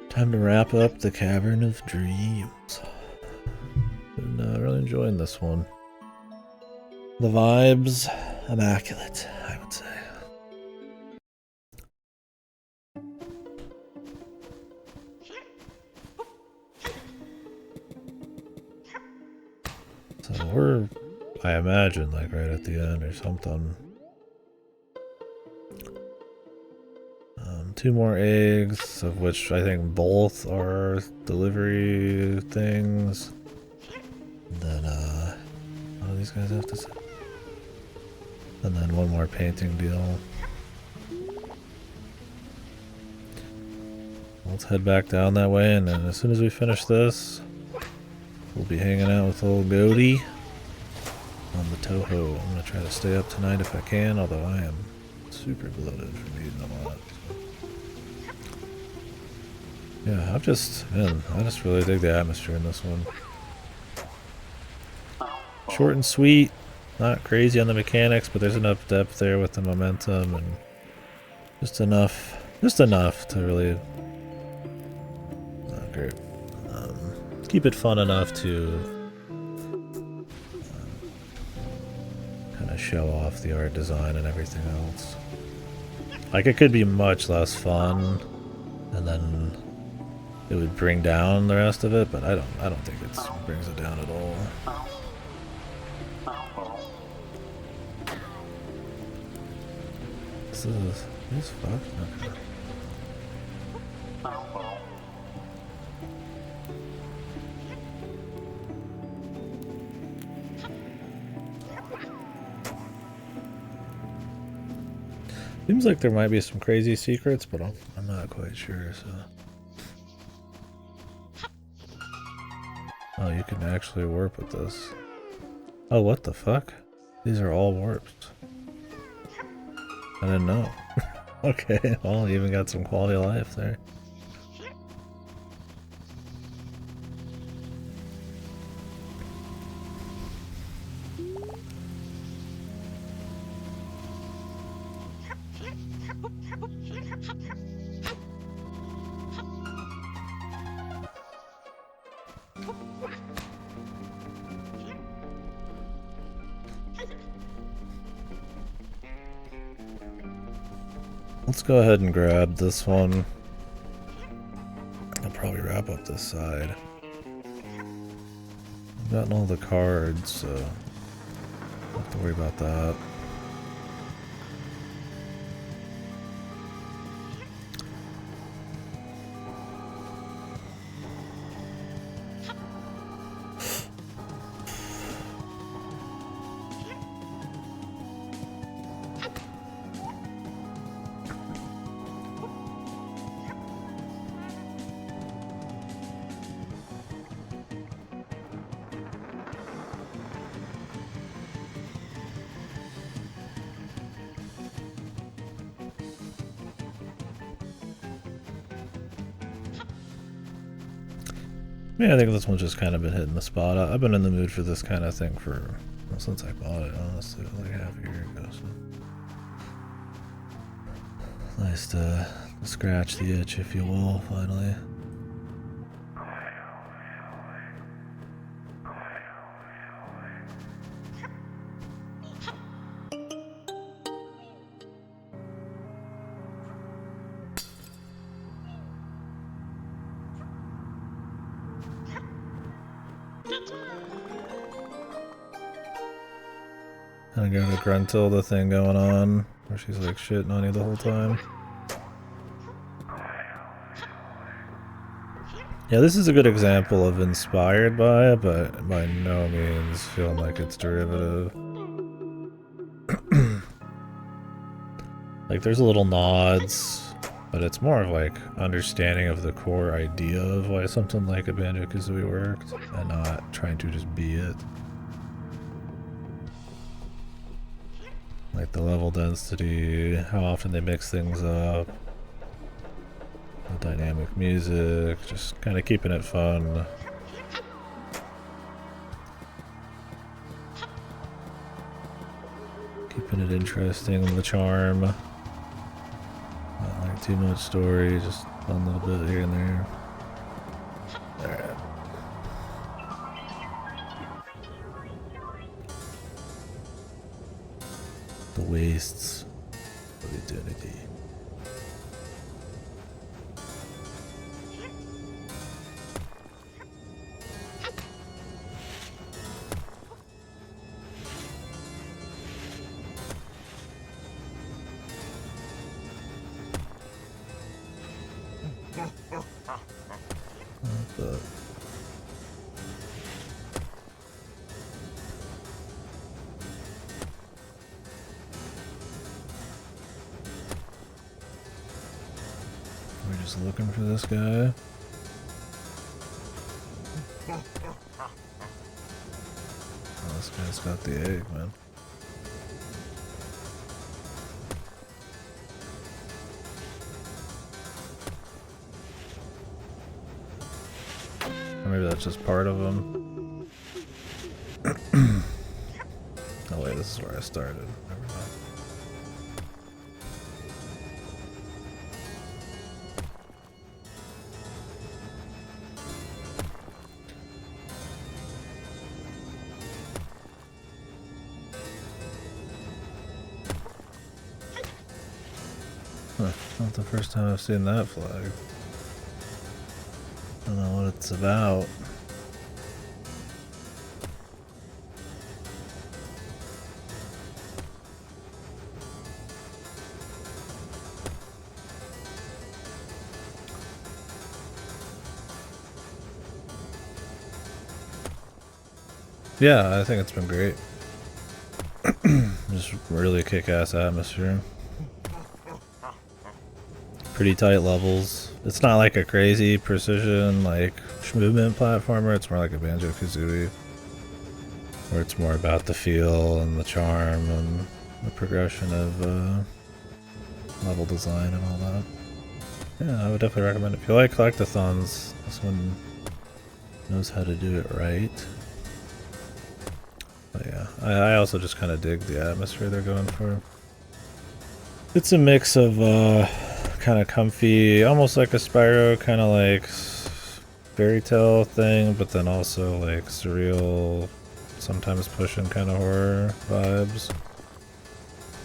Time to wrap up the Cavern of Dreams. Been really enjoying this one. The vibes, immaculate, I would say. So we're, I imagine, like right at the end or something. 2 more eggs, of which I think both are delivery things. And then, what do these guys have to say? And then 1 more painting deal. Let's head back down that way, and then as soon as we finish this, we'll be hanging out with old Goaty on the Toho. I'm gonna try to stay up tonight if I can, although I am super bloated from eating a lot. Yeah, I just really dig the atmosphere in this one. Short and sweet, not crazy on the mechanics, but there's enough depth there with the momentum and just enough to really great. Keep it fun enough to kind of show off the art design and everything else. Like, it could be much less fun, and then it would bring down the rest of it, but I don't think it brings it down at all. This is fucked. Okay. Seems like there might be some crazy secrets, but I'm not quite sure, so. Oh, you can actually warp with this. Oh, what the fuck? These are all warps. I didn't know. Okay, well, you even got some quality of life there. Let's go ahead and grab this one. I'll probably wrap up this side. I've gotten all the cards, so don't have to worry about that. Yeah, I think this one's just kind of been hitting the spot. I've been in the mood for this kind of thing for, well, since I bought it, honestly, like half a year ago. So nice to scratch the itch, if you will, finally. I got a Gruntilda thing going on, where she's like shitting on you the whole time. Yeah, this is a good example of inspired by, but by no means feeling like it's derivative. Like, there's little nods, but it's more of like understanding of the core idea of why something like a Banjo-Kazooie worked, and not trying to just be it. Like the level density, how often they mix things up, the dynamic music, just kind of keeping it fun. Keeping it interesting, the charm. Not like too much story, just fun little bit here and there. wastes of eternity. We're just looking for this guy. Oh, this guy's got the egg, man. Or maybe that's just part of him. Oh wait, this is where I started. Never mind. Huh, not the first time I've seen that flag. I don't know what it's about. Yeah, I think it's been great. Just really kick-ass atmosphere. Pretty tight levels. It's not like a crazy precision, like, movement platformer. It's more like a Banjo-Kazooie, where it's more about the feel and the charm and the progression of level design and all that. Yeah, I would definitely recommend it. If you like collectathons, this one knows how to do it right. But yeah, I also just kind of dig the atmosphere they're going for. It's a mix of kind of comfy, almost like a Spyro, kind of like fairy tale thing, but then also like surreal, sometimes pushing kind of horror vibes.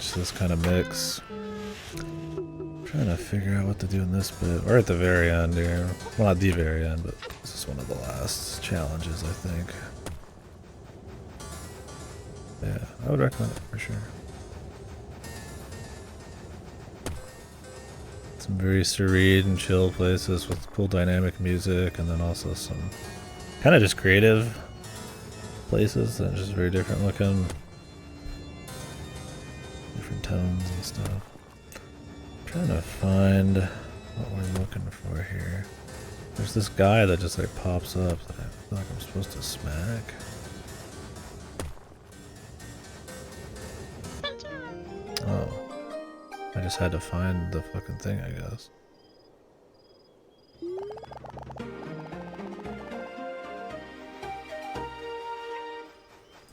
Just this kind of mix. I'm trying to figure out what to do in this bit. Or at the very end here. Well, not the very end, but this is one of the last challenges, I think. Yeah, I would recommend it for sure. Some very serene and chill places with cool dynamic music, and then also some kind of just creative places that are just very different looking. Different tones and stuff. I'm trying to find what we're looking for here. There's this guy that just like pops up that I feel like I'm supposed to smack. Oh. I just had to find the fucking thing, I guess.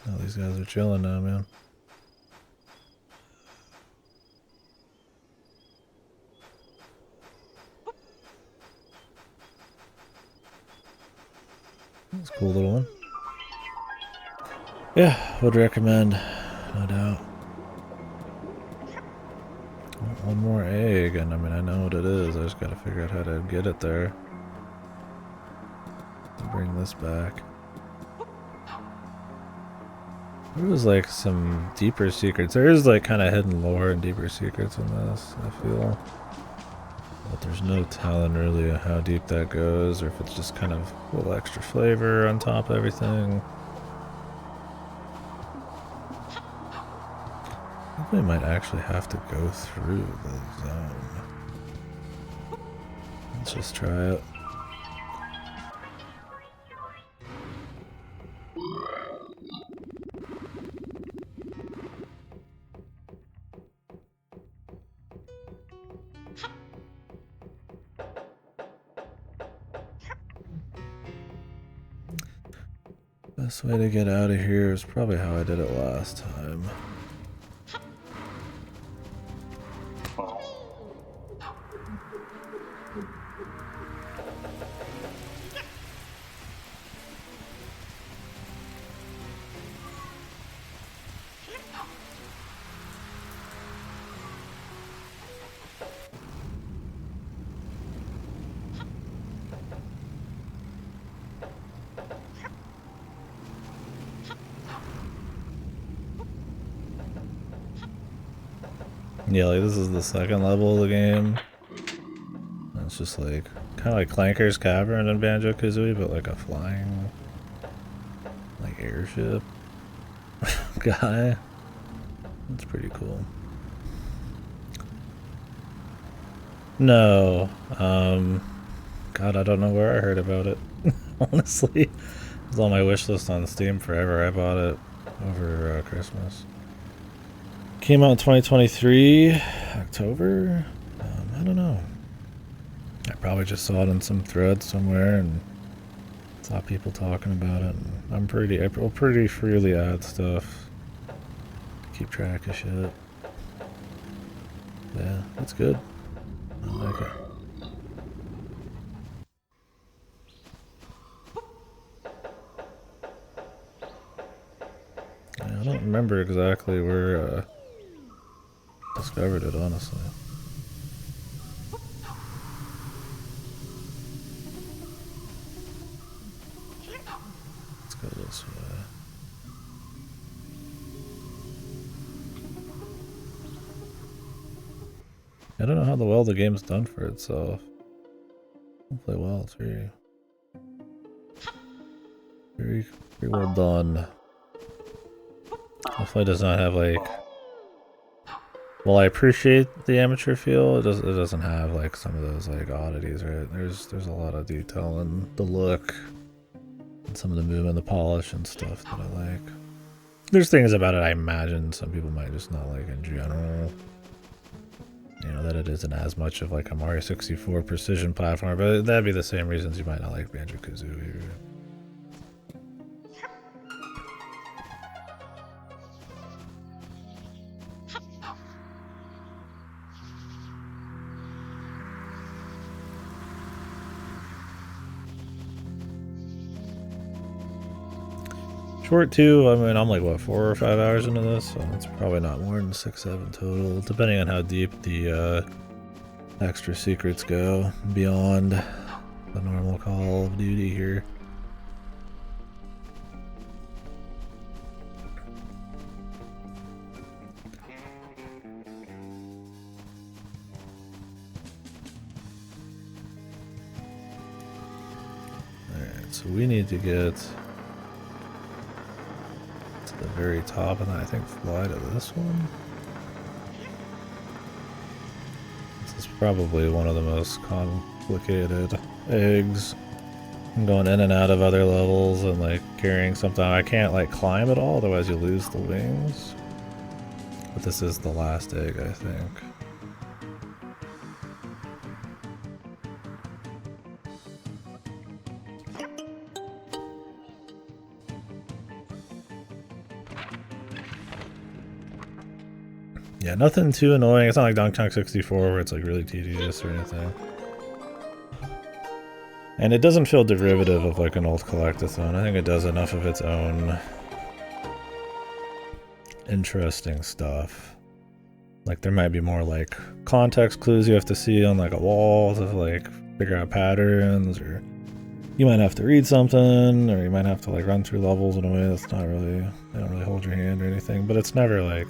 Oh, these guys are chilling now, man. That's a cool little one. Yeah, would recommend, no doubt. One more egg, and I mean, I know what it is. I just gotta figure out how to get it there. Bring this back. There was like some deeper secrets. There is like kind of hidden lore and deeper secrets in this, I feel. But there's no telling really how deep that goes, or if it's just kind of a little extra flavor on top of everything. I think we might actually have to go through the zone. Let's just try it. Best way to get out of here is probably how I did it last time. Yeah, like this is the second level of the game. And it's just like kind of like Clanker's Cavern in Banjo-Kazooie, but like a flying like airship guy. It's pretty cool. No, God, I don't know where I heard about it. Honestly, it was on my wish list on Steam forever. I bought it over Christmas. Came out in 2023, October. I don't know. I probably just saw it in some thread somewhere and saw people talking about it. And I pretty freely add stuff to keep track of shit. Yeah, it's good. I like it. Yeah, I don't remember exactly where discovered it, honestly. Let's go this way. I don't know how well the game's done for itself. Hopefully well, it's very well done. Hopefully it does not have like... Well, I appreciate the amateur feel. It doesn't have like some of those like oddities, right? There's a lot of detail in the look and some of the movement, the polish and stuff that I like. There's things about it I imagine some people might just not like in general. You know, that it isn't as much of like a Mario 64 precision platformer, but that'd be the same reasons you might not like Banjo-Kazooie. Short too, I mean, I'm like, what, 4 or 5 hours into this, so it's probably not more than 6, 7 total, depending on how deep the extra secrets go beyond the normal Call of Duty here. Alright, so we need to get the very top and then I think fly to this one. This is probably one of the most complicated eggs. I'm going in and out of other levels and like carrying something. I can't like climb at all, otherwise you lose the wings. But this is the last egg, I think. Yeah, nothing too annoying. It's not like Donkey Kong 64 where it's like really tedious or anything. And it doesn't feel derivative of like an old Collectathon. I think it does enough of its own interesting stuff. Like there might be more like context clues you have to see on like a wall to like figure out patterns, or you might have to read something, or you might have to like run through levels in a way that's not really, they don't really hold your hand or anything, but it's never like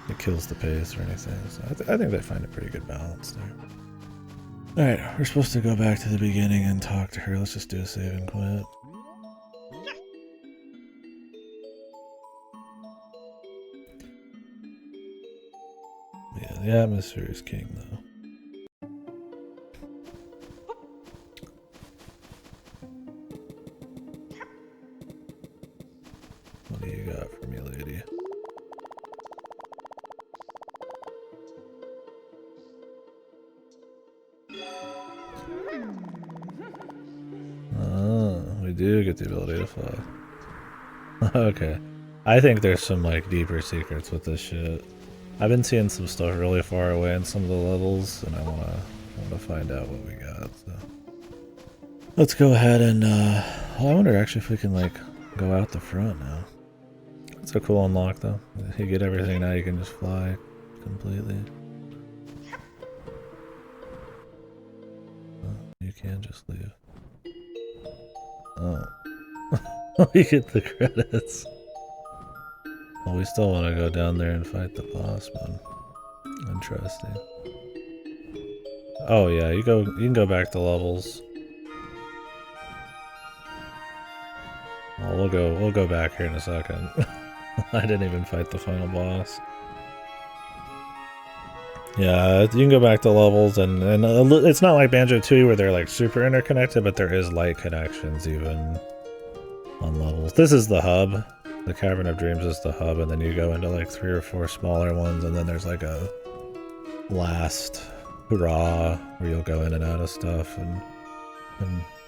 it kills the pace or anything, so I think they find a pretty good balance there. Alright, we're supposed to go back to the beginning and talk to her. Let's just do a save and quit. Yeah, the atmosphere is king though. What do you got for me, lady? We do get the ability to fly. Okay. I think there's some like deeper secrets with this shit. I've been seeing some stuff really far away in some of the levels, and I wanna find out what we got, so. Let's go ahead and I wonder actually if we can like go out the front now. It's a cool unlock though. You get everything now, you can just fly completely. Oh, you can just leave. Oh. We get the credits. Well, we still want to go down there and fight the boss, man. Interesting. Oh yeah, you can go back to levels. Well, we'll go back here in a second. I didn't even fight the final boss. Yeah, you can go back to levels, and it's not like Banjo-Tooie where they're like super interconnected, but there is light connections even on levels. This is the hub. The Cavern of Dreams is the hub, and then you go into like 3 or 4 smaller ones, and then there's like a last hurrah where you'll go in and out of stuff, and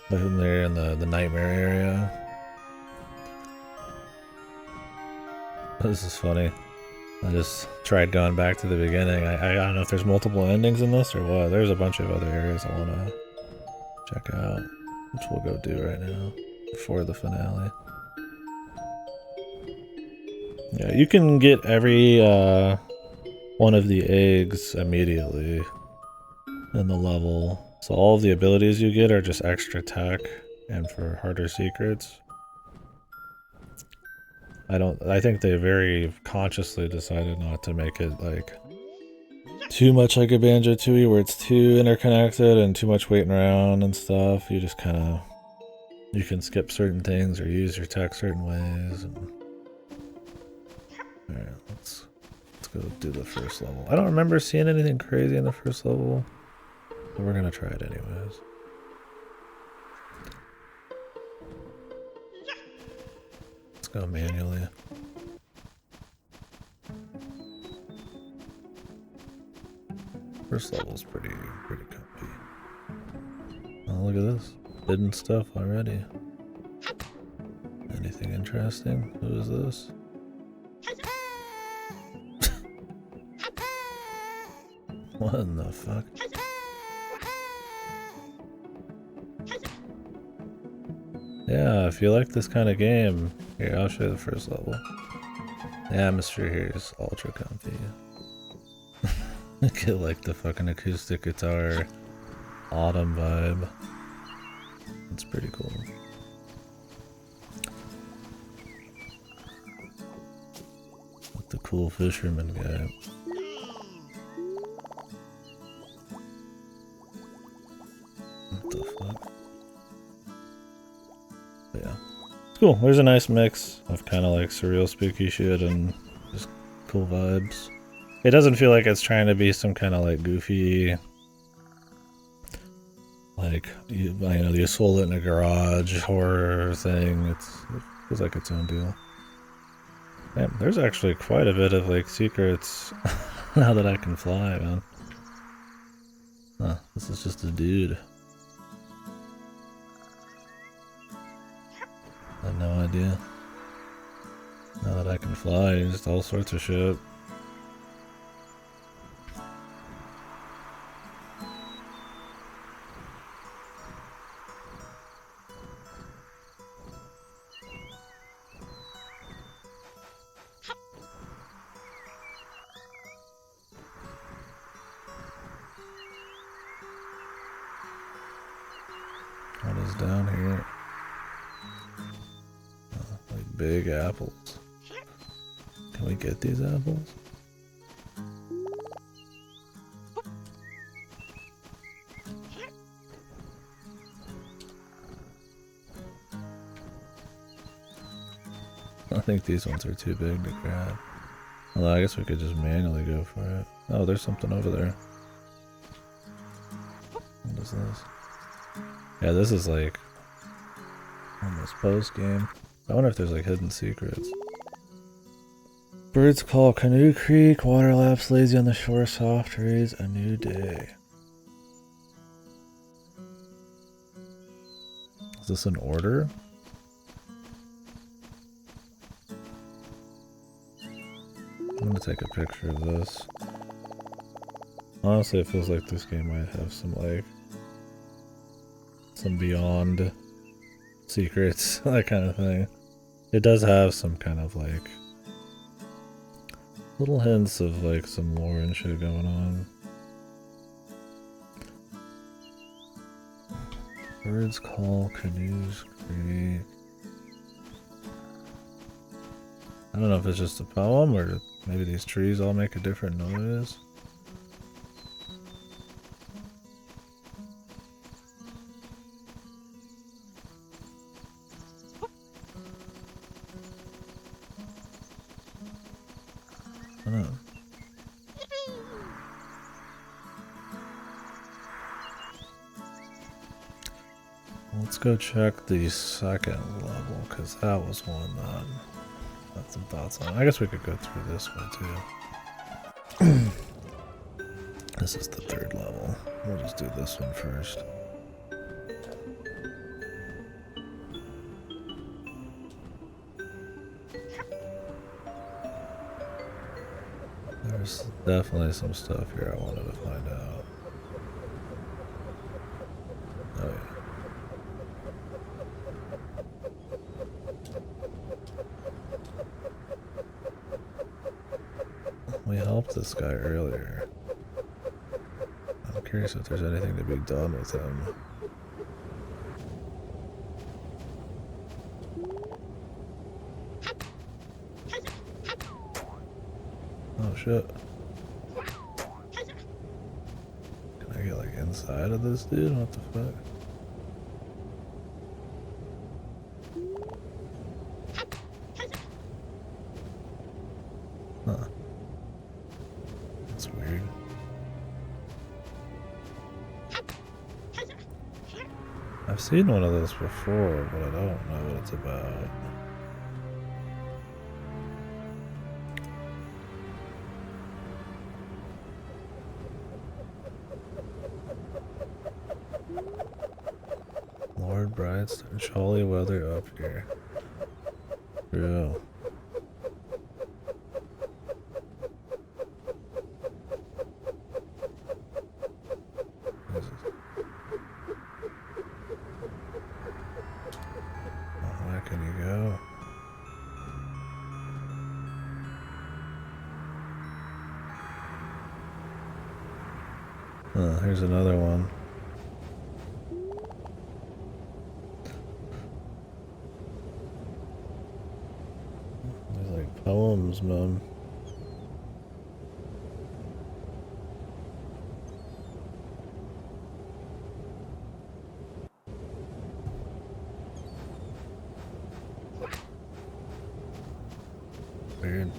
there in the nightmare area. This is funny. I just tried going back to the beginning. I don't know if there's multiple endings in this or what. There's a bunch of other areas I want to check out, which we'll go do right now before the finale. Yeah, you can get every one of the eggs immediately in the level. So all of the abilities you get are just extra tech and for harder secrets. I think they very consciously decided not to make it like too much like a Banjo-Tooie where it's too interconnected and too much waiting around and stuff. You just kind of, you can skip certain things or use your tech certain ways. And... Alright, let's go do the first level. I don't remember seeing anything crazy in the first level, but we're gonna try it anyways. Let's go manually. First level's pretty comfy. Oh, look at this. Hidden stuff already. Anything interesting? Who is this? What in the fuck? Yeah, if you like this kind of game, here, I'll show you the first level. The atmosphere here is ultra comfy. Get like the fucking acoustic guitar autumn vibe. It's pretty cool. Like the cool fisherman guy. What the fuck? But yeah. It's cool. There's a nice mix of kind of like surreal spooky shit and just cool vibes. It doesn't feel like it's trying to be some kind of like goofy, like, you know, the assault in a garage horror thing. It feels like its own deal. Man, there's actually quite a bit of like secrets now that I can fly, man. Huh, this is just a dude. I had no idea. Now that I can fly, just all sorts of shit. What is down here? Oh, like big apples. Can we get these apples? I think these ones are too big to grab. Although I guess we could just manually go for it. Oh, there's something over there. What is this? Yeah, this is like almost post game. I wonder if there's like hidden secrets. Birds call Canoe Creek, water laps lazy on the shore, soft rays, a new day. Is this an order? I'm gonna take a picture of this. Honestly, it feels like this game might have some like some beyond secrets, that kind of thing. It does have some kind of like little hints of like some lore and shit going on. Birds call Canoes Creek. I don't know if it's just a poem or maybe these trees all make a different noise. don't know. Let's go check the second level, because that was one that I had some thoughts on. I guess we could go through this one too. This is the third level. We'll just do this one first. There's definitely some stuff here I wanted to find out. Oh yeah. We helped this guy earlier. I'm curious if there's anything to be done with him. Oh shit. Can I get like inside of this dude? What the fuck? Huh. That's weird. I've seen one of those before, but I don't know what it's about. Lord Brightstone, jolly weather up here. True. Where can you go? Here's another one. There's like poems, man. Weird.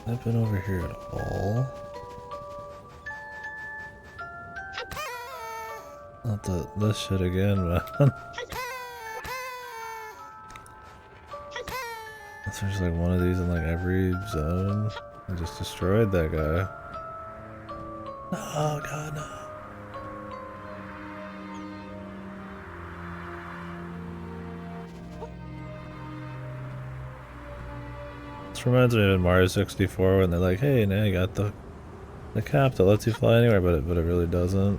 I've been over here at all. Not this shit again, man. There's like one of these in like every zone. I just destroyed that guy. Oh god, no. This reminds me of Mario 64 when they're like, hey, now you got the cap that lets you fly anywhere, but it really doesn't.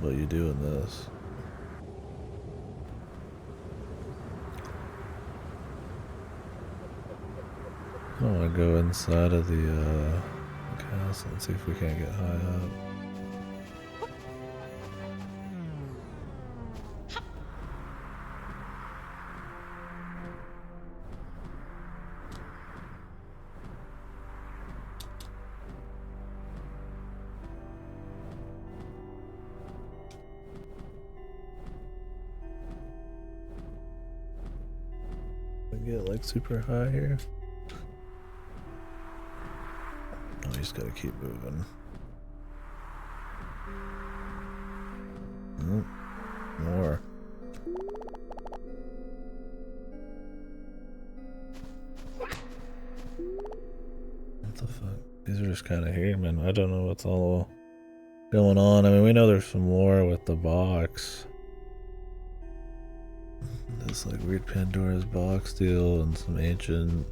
What you do in this. I want to go inside of the castle and see if we can't get high up. Get like super high here. Oh, you just gotta keep moving. Nope. More. What the fuck? These are just kind of here, man. I don't know what's all going on. I mean, we know there's some more with the box. This like weird Pandora's box deal and some ancient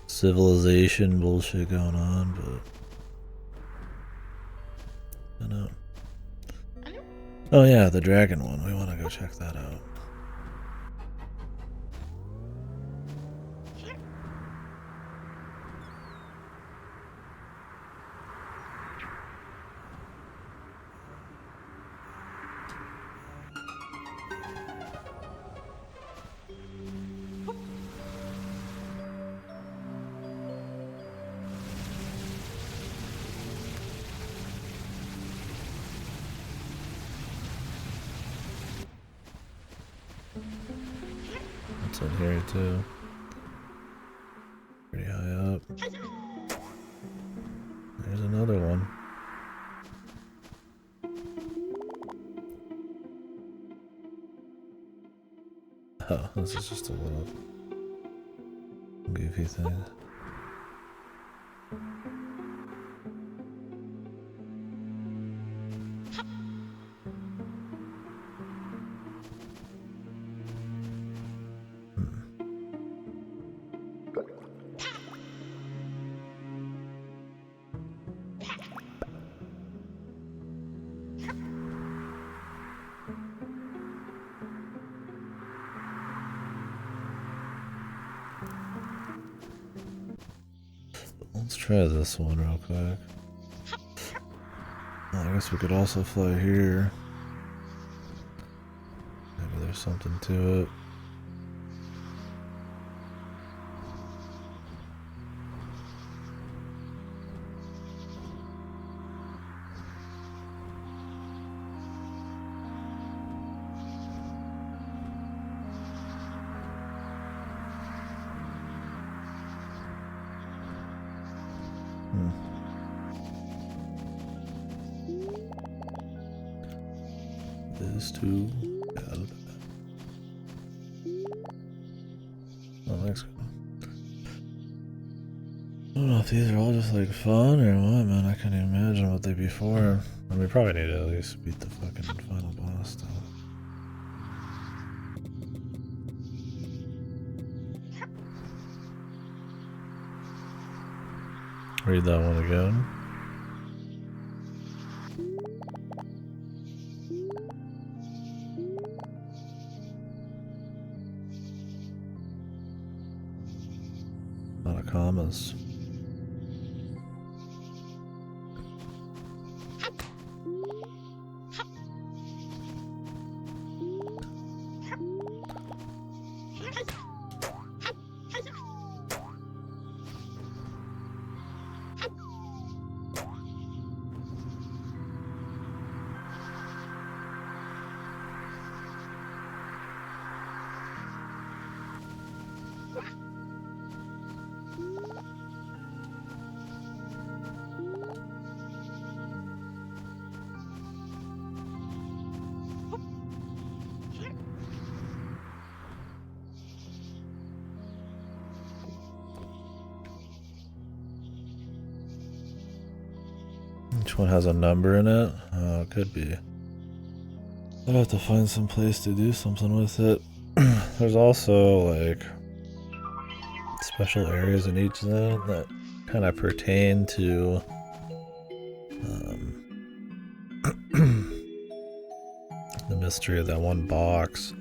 civilization bullshit going on, but I don't know. Oh yeah, the dragon one. We want to go check that out. in here too. Pretty high up. There's another one. Oh, this is just a little goofy thing. Let's try this one real quick. Well, I guess we could also fly here. Maybe there's something to it. This too. Oh, thanks. I don't know if these are all just like fun or what, man. I can't even imagine what they'd be for. I mean, we probably need to at least beat the fucking final boss though. Read that one again. A lot of commas. Which one has a number in it? Oh, it could be. I'd have to find some place to do something with it. There's also like special areas in each zone that kind of pertain to the mystery of that one box.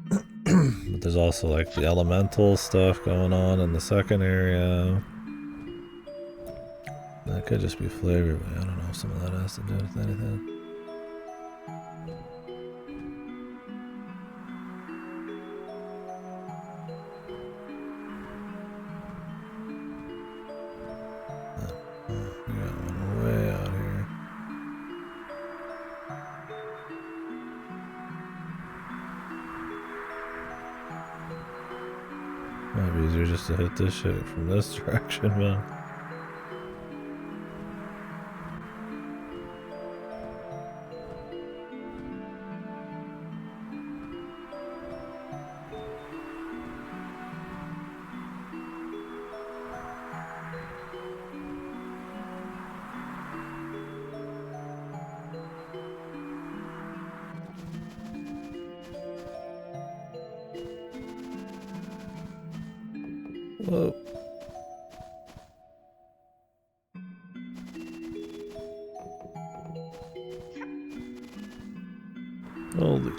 But there's also like the elemental stuff going on in the second area. That could just be flavor, but I don't know if some of that has to do with anything. We got one way out here. Might be easier just to hit this shit from this direction, man. Whoa. Holy.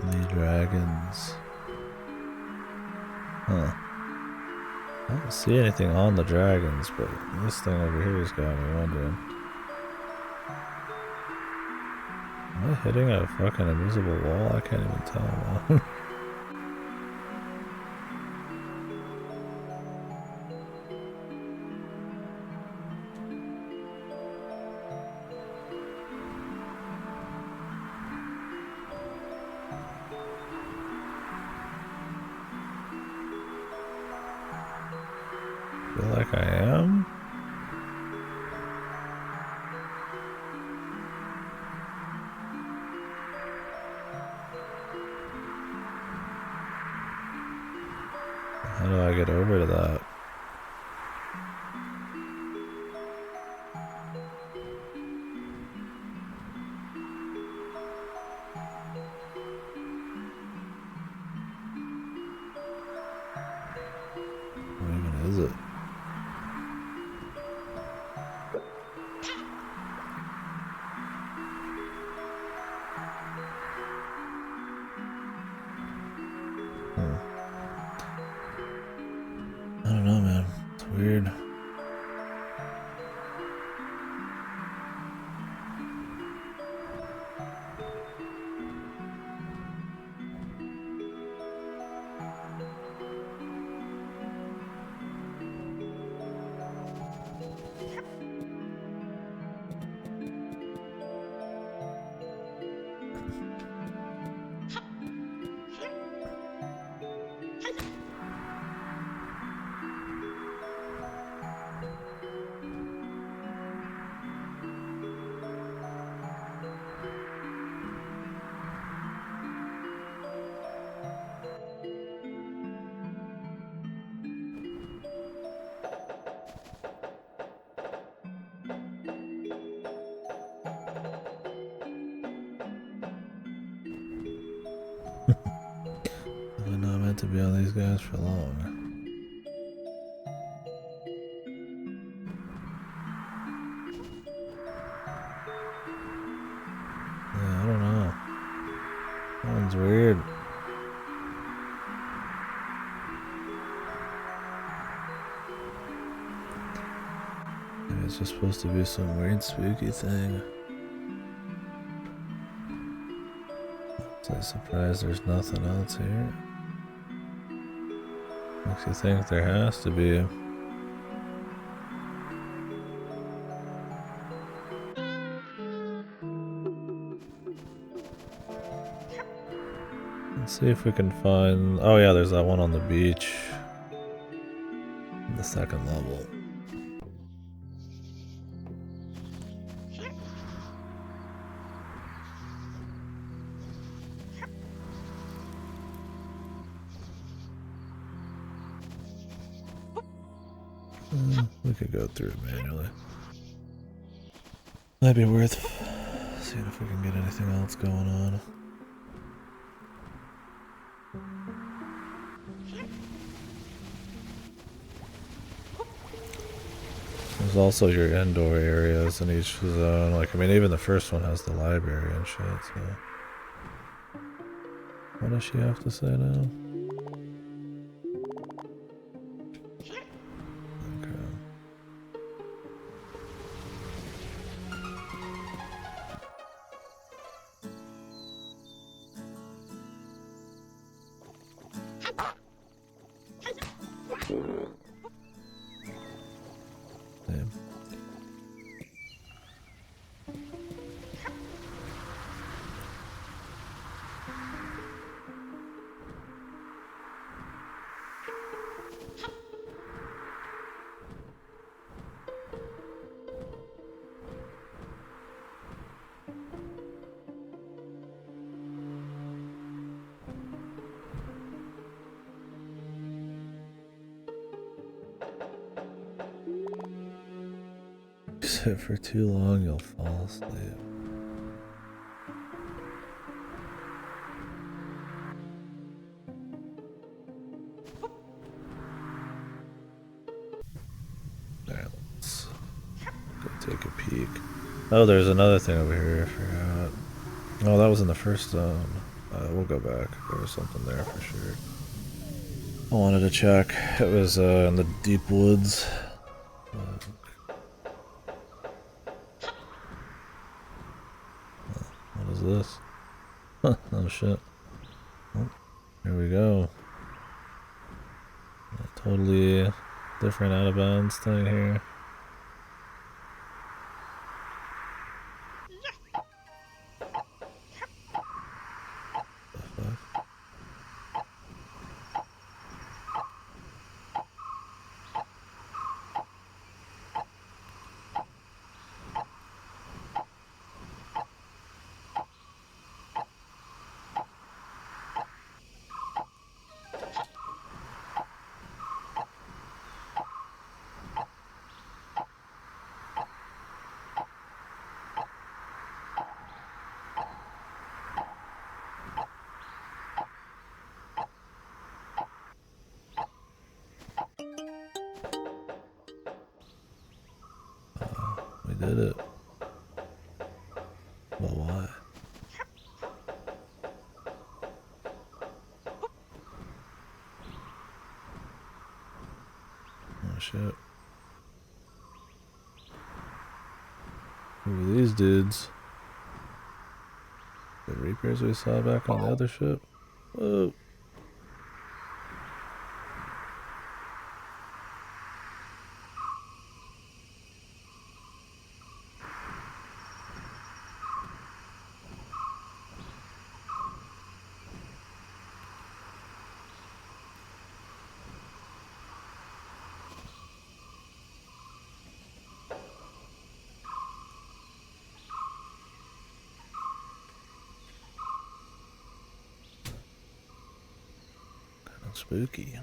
The dragons. Huh. I don't see anything on the dragons, but this thing over here has got me wondering. Am I hitting a fucking invisible wall? I can't even tell. I feel like I am. How do I get over to that? What even is it? I don't know, man. It's weird. I'm not meant to be on these guys for long. Yeah, I don't know. That one's weird. Maybe it's just supposed to be some weird spooky thing. I'm surprised there's nothing else here. Makes you think there has to be. Let's see if we can find... Oh yeah, there's that one on the beach. The second level. We could go through it manually. That'd be worth seeing if we can get anything else going on. There's also your indoor areas in each zone. Like, I mean, even the first one has the library and shit, so... What does she have to say now? Sit for too long, you'll fall asleep. Alright, let's go take a peek. Oh, there's another thing over here, I forgot. Oh, that was in the first zone. We'll go back. There was something there for sure. I wanted to check. It was in the deep woods. What is is this? Huh, oh shit. Oh, here we go. A totally different out of bounds thing here. The fuck? We did it. But why? Oh shit. Who are these dudes? The Reapers we saw back on the other ship? Whoa. Kinda spooky.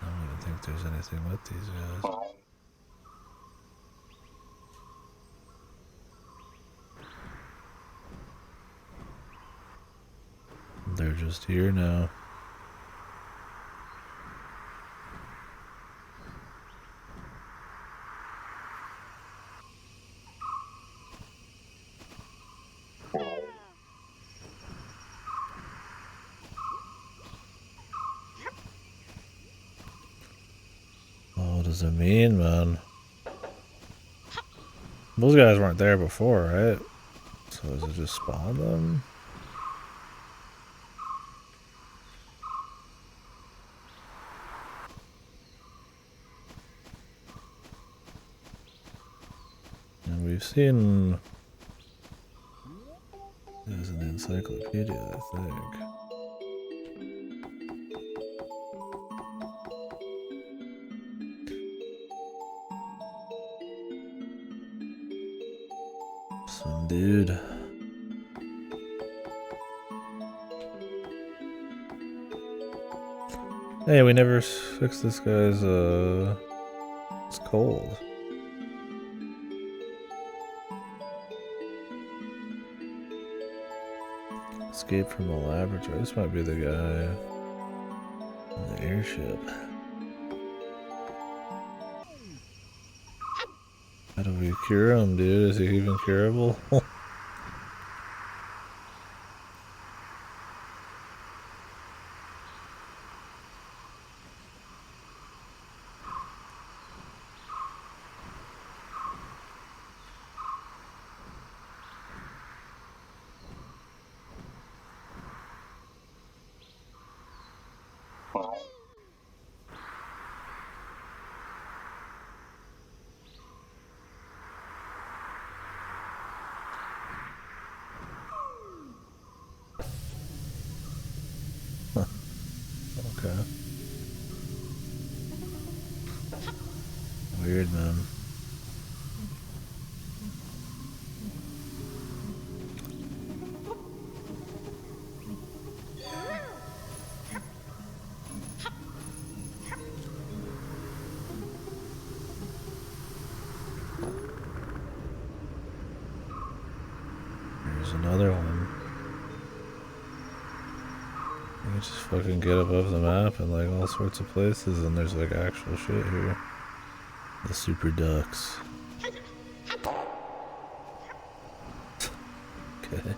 I don't even think there's anything with these guys. They're just here now. Oh, what does it mean, man? Those guys weren't there before, right? So does it just spawn them? And we've seen... There's an encyclopedia, I think. Some dude. Hey, we never fixed this guy's, it's cold. Escape from the laboratory. This might be the guy in the airship. How do we cure him, dude? Is he even curable? Okay. Weird, man. There's another one. You can just fucking get above the map in like all sorts of places and there's like actual shit here. The super ducks. Okay.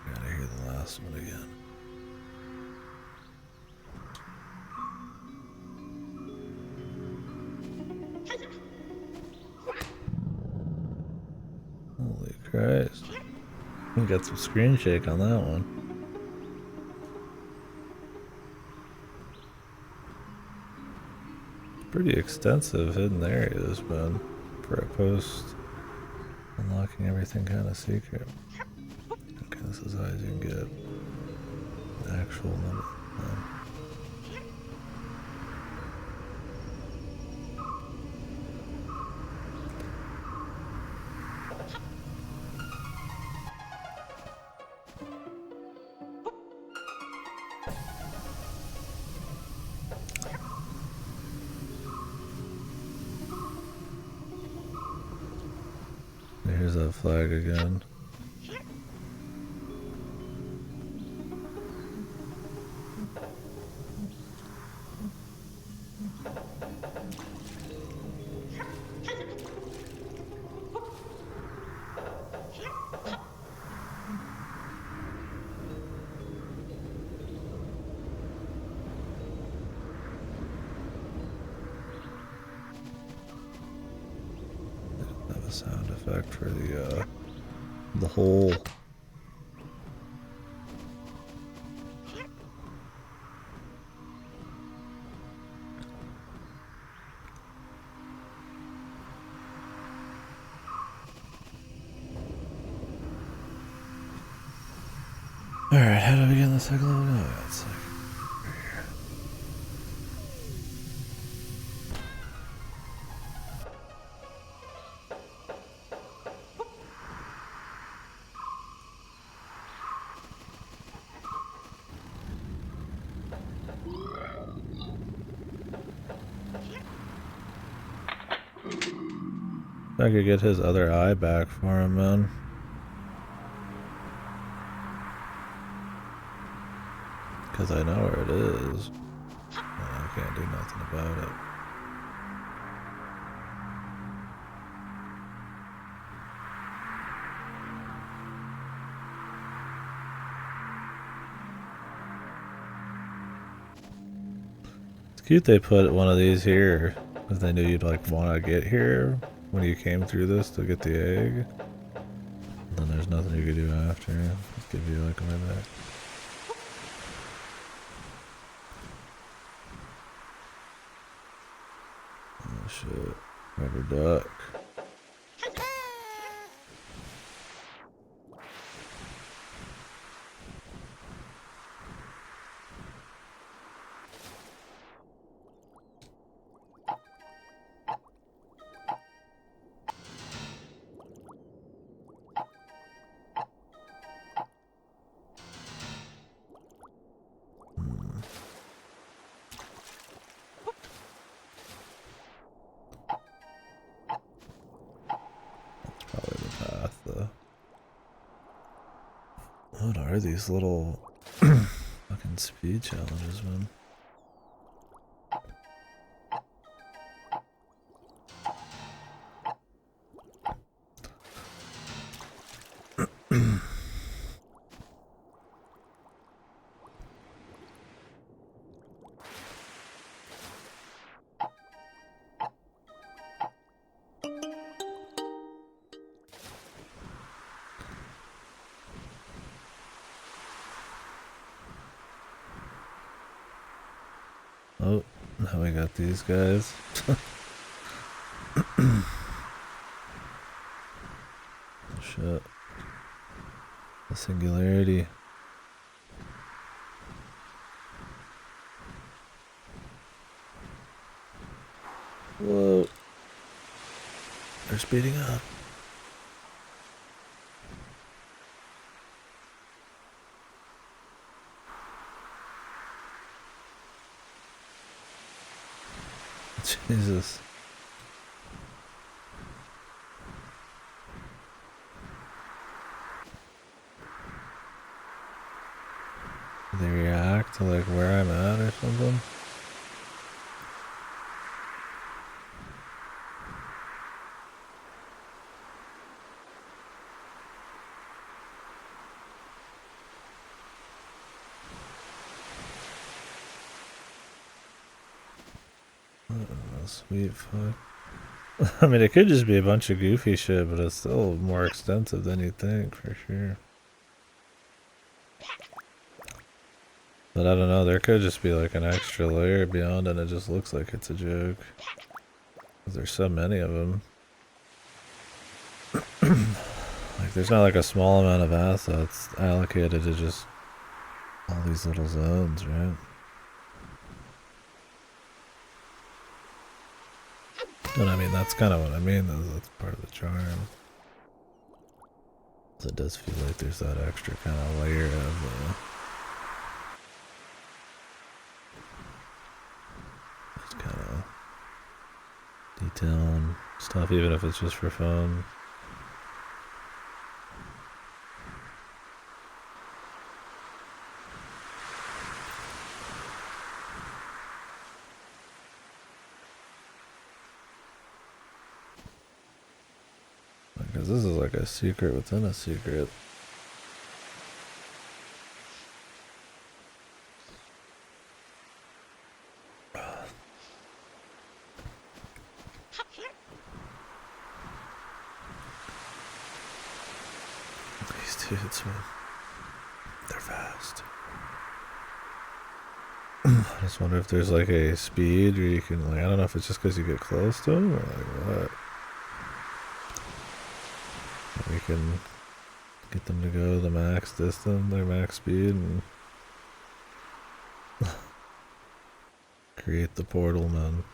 Gotta hear the last one again. Holy Christ. We got some screen shake on that one. Pretty extensive hidden areas, but for a post unlocking everything kind of secret. Okay, this is as high as you can get. The actual number. Here's that flag again. Have a sound effect for the hole. Alright, how do we get in the second level? Oh, yeah, it's like right here. If I could get his other eye back for him, man. Because I know where it is. I can't do nothing about it. It's cute they put one of these here, because they knew you'd like want to get here when you came through this to get the egg. And then there's nothing you could do after. Just give you like a way back. Oh shit. Rubber duck. Probably the path, though. What are these little fucking speed challenges, man? Oh, now we got these guys. Oh shit. The singularity. Whoa. They're speeding up. Jesus. Do they react to like where I'm at or something? Sweet fuck. I mean, it could just be a bunch of goofy shit, but it's still more extensive than you'd think, for sure. But I don't know, there could just be like an extra layer beyond and it just looks like it's a joke. There's so many of them. Like, there's not like a small amount of assets allocated to just all these little zones, right? And I mean, that's kind of what I mean, that's part of the charm. It does feel like there's that extra kind of layer of just kind of detail and stuff, even if it's just for fun. Because this is like a secret within a secret. These dudes, man, they're fast. I just wonder if there's like a speed where you can, like, I don't know if it's just because you get close to them or like what. We can get them to go the max distance, their max speed, and create the portal, man.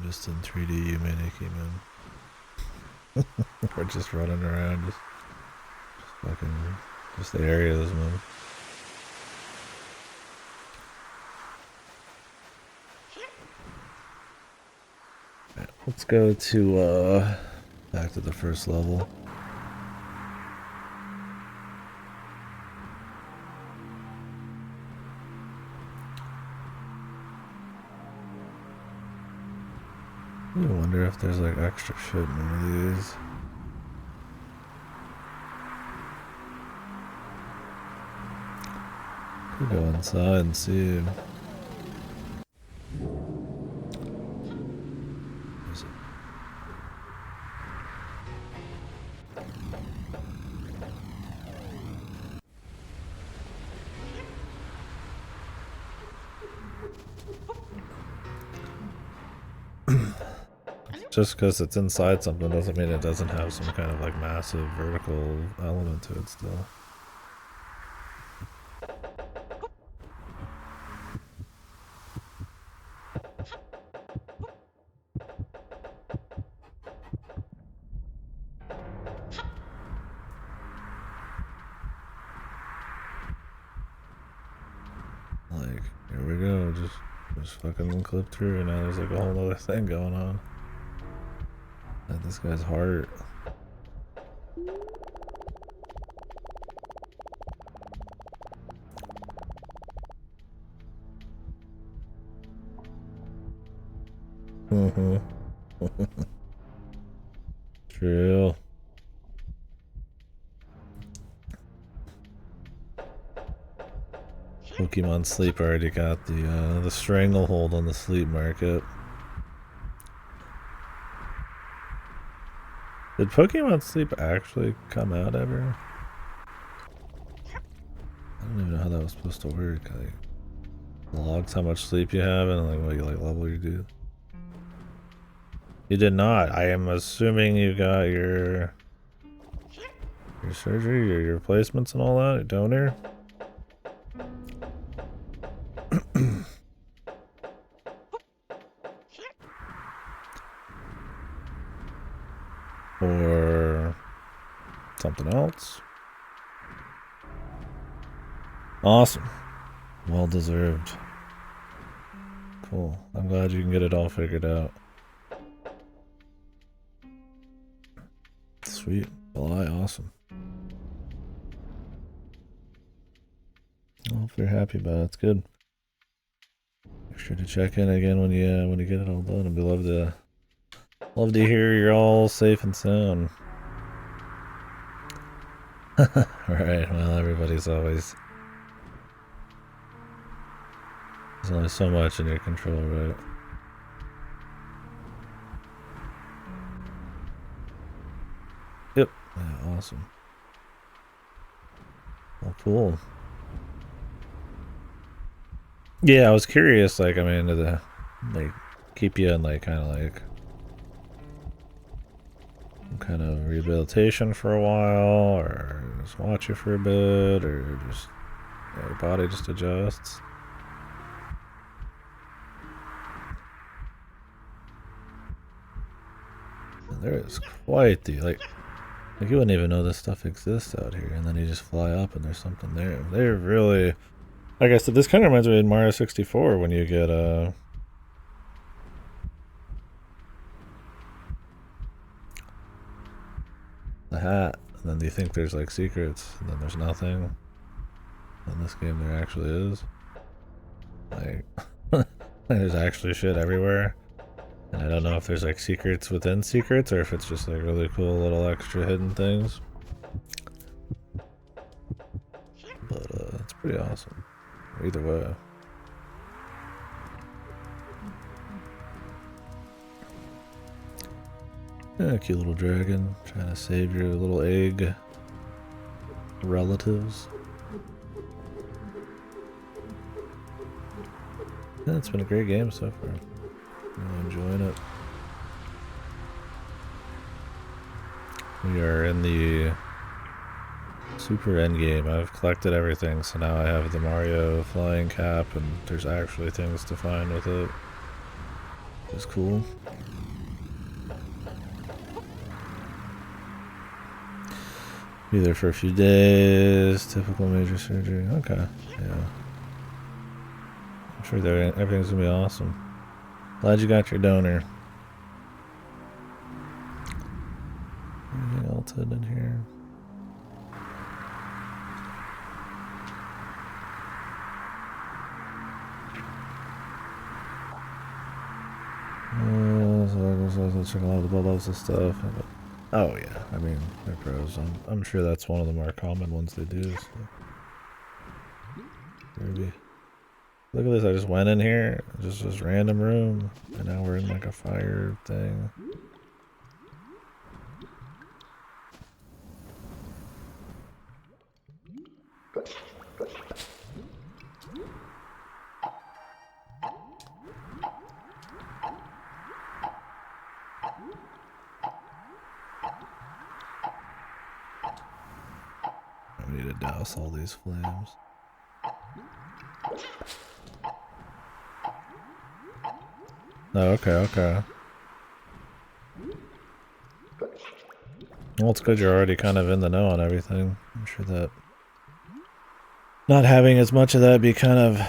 Just in 3D humanity, man. We're just running around, just fucking, just the areas, man. Right, let's go to, back to the first level. I wonder if there's like extra shit in one of these. Could go inside and see. Is it? Just because it's inside something doesn't mean it doesn't have some kind of like massive vertical element to it still. Like, here we go, just fucking clip through, and now there's like a whole other thing going on. At this guy's heart. True. Pokemon Sleep already got the stranglehold on the sleep market. Did Pokemon Sleep actually come out ever? I don't even know how that was supposed to work. Like, logs how much sleep you have and like what you like level you do. You did not. I am assuming you got your surgery, your replacements and all that, your donor. Or something else. Awesome. Well deserved. Cool. I'm glad you can get it all figured out. Sweet. July, awesome. Well, if you're happy about it, it's good. Make sure to check in again when you get it all done. I'd be love to hear you're all safe and sound. Right. Well, everybody's always. There's only so much in your control, right? Yep. Yeah, awesome. Well, cool. Yeah, I was curious, like, I mean, did they, like, keep you in, like, kind of rehabilitation for a while, or just watch you for a bit, or just, your body just adjusts? And there is quite the, like, you wouldn't even know this stuff exists out here, and then you just fly up and there's something there. They're really... Like I said, this kind of reminds me of Mario 64 when you get the hat, and then you think there's like secrets, and then there's nothing. In this game, there actually is. Like, there's actually shit everywhere, and I don't know if there's like secrets within secrets or if it's just like really cool little extra hidden things. But it's pretty awesome. Either way. Yeah, cute little dragon trying to save your little egg relatives. Yeah, it's been a great game so far. Really enjoying it. We are in the super end game. I've collected everything, so now I have the Mario flying cap, and there's actually things to find with it. It's cool. Be there for a few days. Typical major surgery. Okay. Yeah. I'm sure everything's gonna be awesome. Glad you got your donor. Anything else hidden in here? So check a lot of the bubbles and stuff. Oh yeah, I mean they're pros. I'm sure that's one of the more common ones they do. So. Maybe. Look at this! I just went in here, just random room, and now we're in like a fire thing. I need to douse all these flames. Oh, okay. Well, it's good you're already kind of in the know on everything. I'm sure that not having as much of that be kind of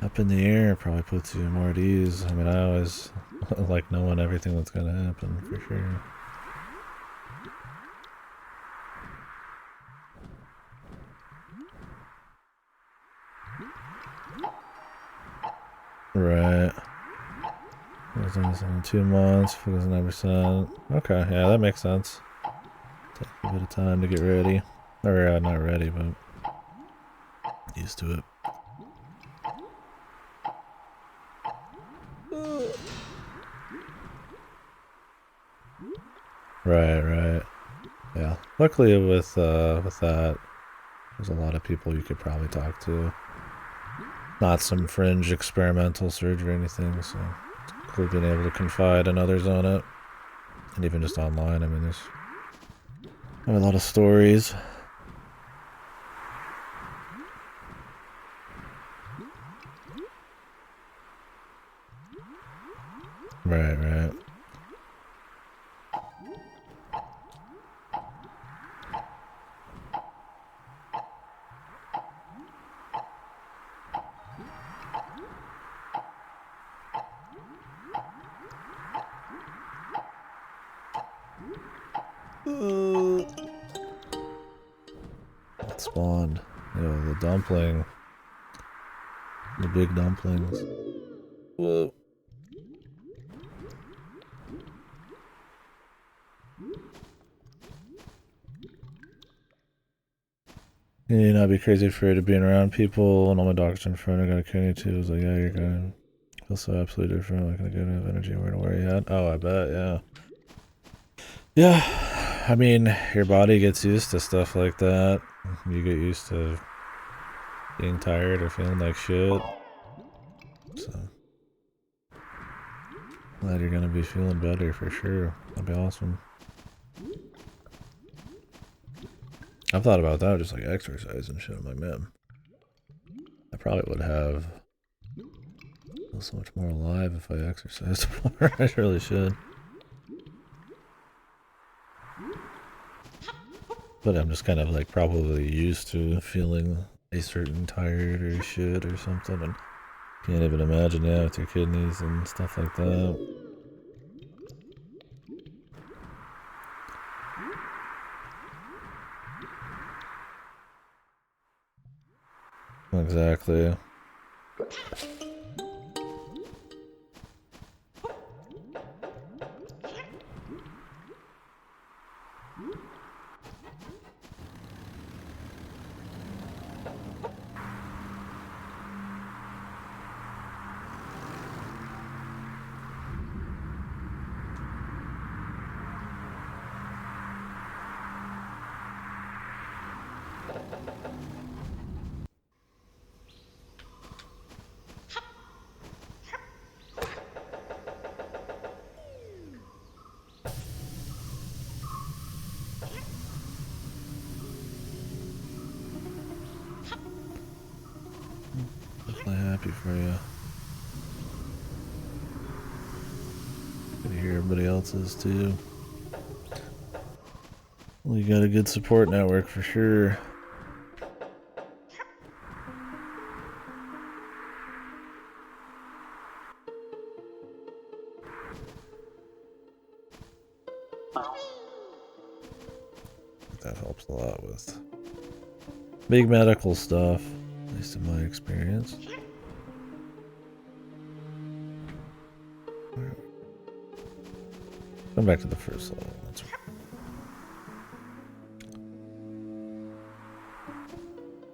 up in the air probably puts you more at ease. I mean, I always like knowing everything that's going to happen, for sure. Right. It's only 2 months, focus on 9%. Okay, yeah, that makes sense. Take a bit of time to get ready. Or, not ready, but used to it. Right, right. Yeah. Luckily with that, there's a lot of people you could probably talk to. Not some fringe experimental surgery or anything, so it's cool being able to confide in others on it. And even just online, I mean, there's a lot of stories. Right, right. It spawned. Yo, the dumpling. The big dumplings. Whoa. You know, I'd be crazy afraid of being around people, and all my doctors and friends are gonna kill you too. I was like, yeah, you're gonna feel so absolutely different. Like, gonna get enough energy. Where to where you at? Oh, I bet, yeah. Yeah, I mean, your body gets used to stuff like that. You get used to being tired or feeling like shit. So, glad you're gonna be feeling better for sure. That'd be awesome. I've thought about that, just like exercise and shit. I'm like, man, I probably would have feel so much more alive if I exercised more. I really should. But I'm just kind of like probably used to feeling a certain tired or shit or something, and can't even imagine, yeah, with your kidneys and stuff like that. Exactly. Definitely happy for you. Good to hear everybody else's too. Well, you got a good support network for sure. That helps a lot with big medical stuff, at least in my experience. Come back to the first level. That's right.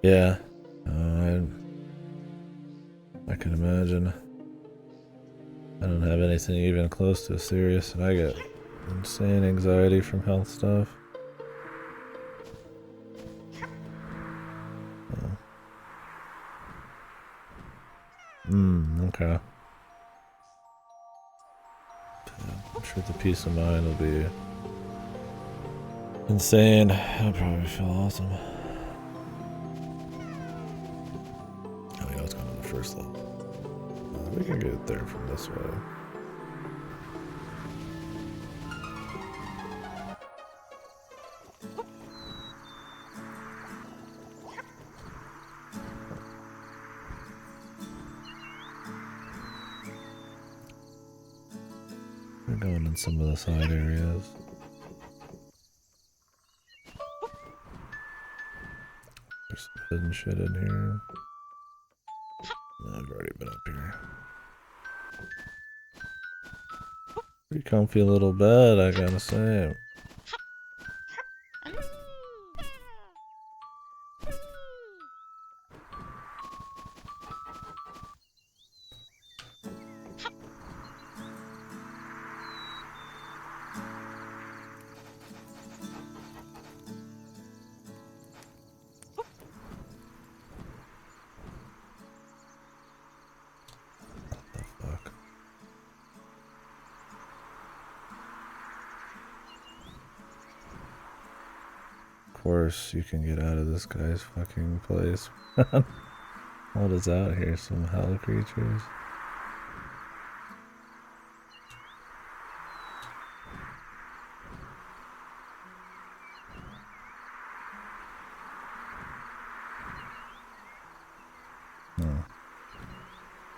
Yeah, I can imagine. I don't have anything even close to serious, and I get insane anxiety from health stuff. Okay. I'm sure the peace of mind will be insane. I'll probably feel awesome. Oh, yeah, let's go to the first level. We can get there from this way. We're going in some of the side areas. There's some hidden shit in here. No, I've already been up here. Pretty comfy little bed, I gotta say. course you can get out of this guy's fucking place. What is out here? Some hell creatures?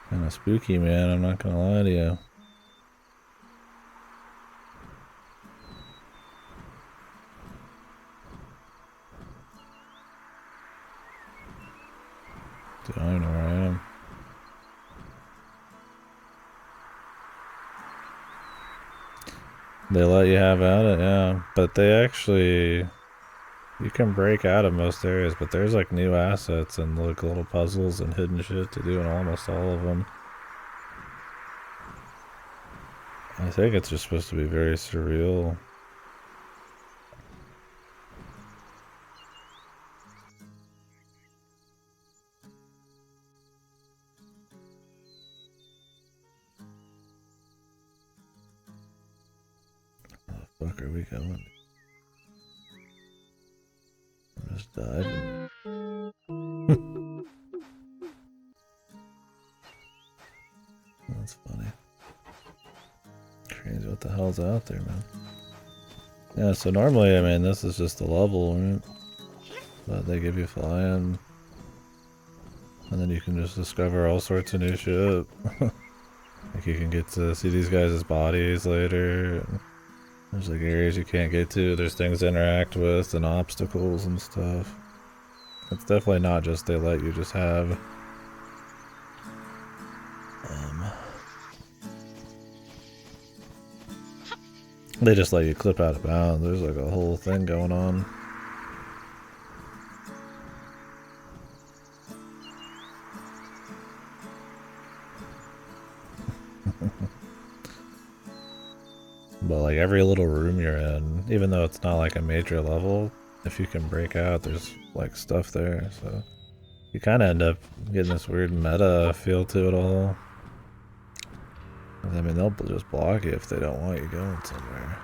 Kinda spooky, man, I'm not gonna lie to you. Dude, I don't know where I am. They let you have at it, yeah. But they actually... You can break out of most areas, but there's like new assets and like little puzzles and hidden shit to do in almost all of them. I think it's just supposed to be very surreal. Where the fuck are we going? I'm just diving. That's funny. Crazy what the hell's out there, man. Yeah, so normally, I mean, this is just a level, right? But they give you flying. And then you can just discover all sorts of new shit. Like you can get to see these guys' bodies later. There's like areas you can't get to. There's things to interact with and obstacles and stuff. It's definitely not just they let you just have. They just let you clip out of bounds. There's like a whole thing going on. But like every little room you're in, even though it's not like a major level, if you can break out, there's like stuff there. So you kind of end up getting this weird meta feel to it all. I mean, they'll just block you if they don't want you going somewhere.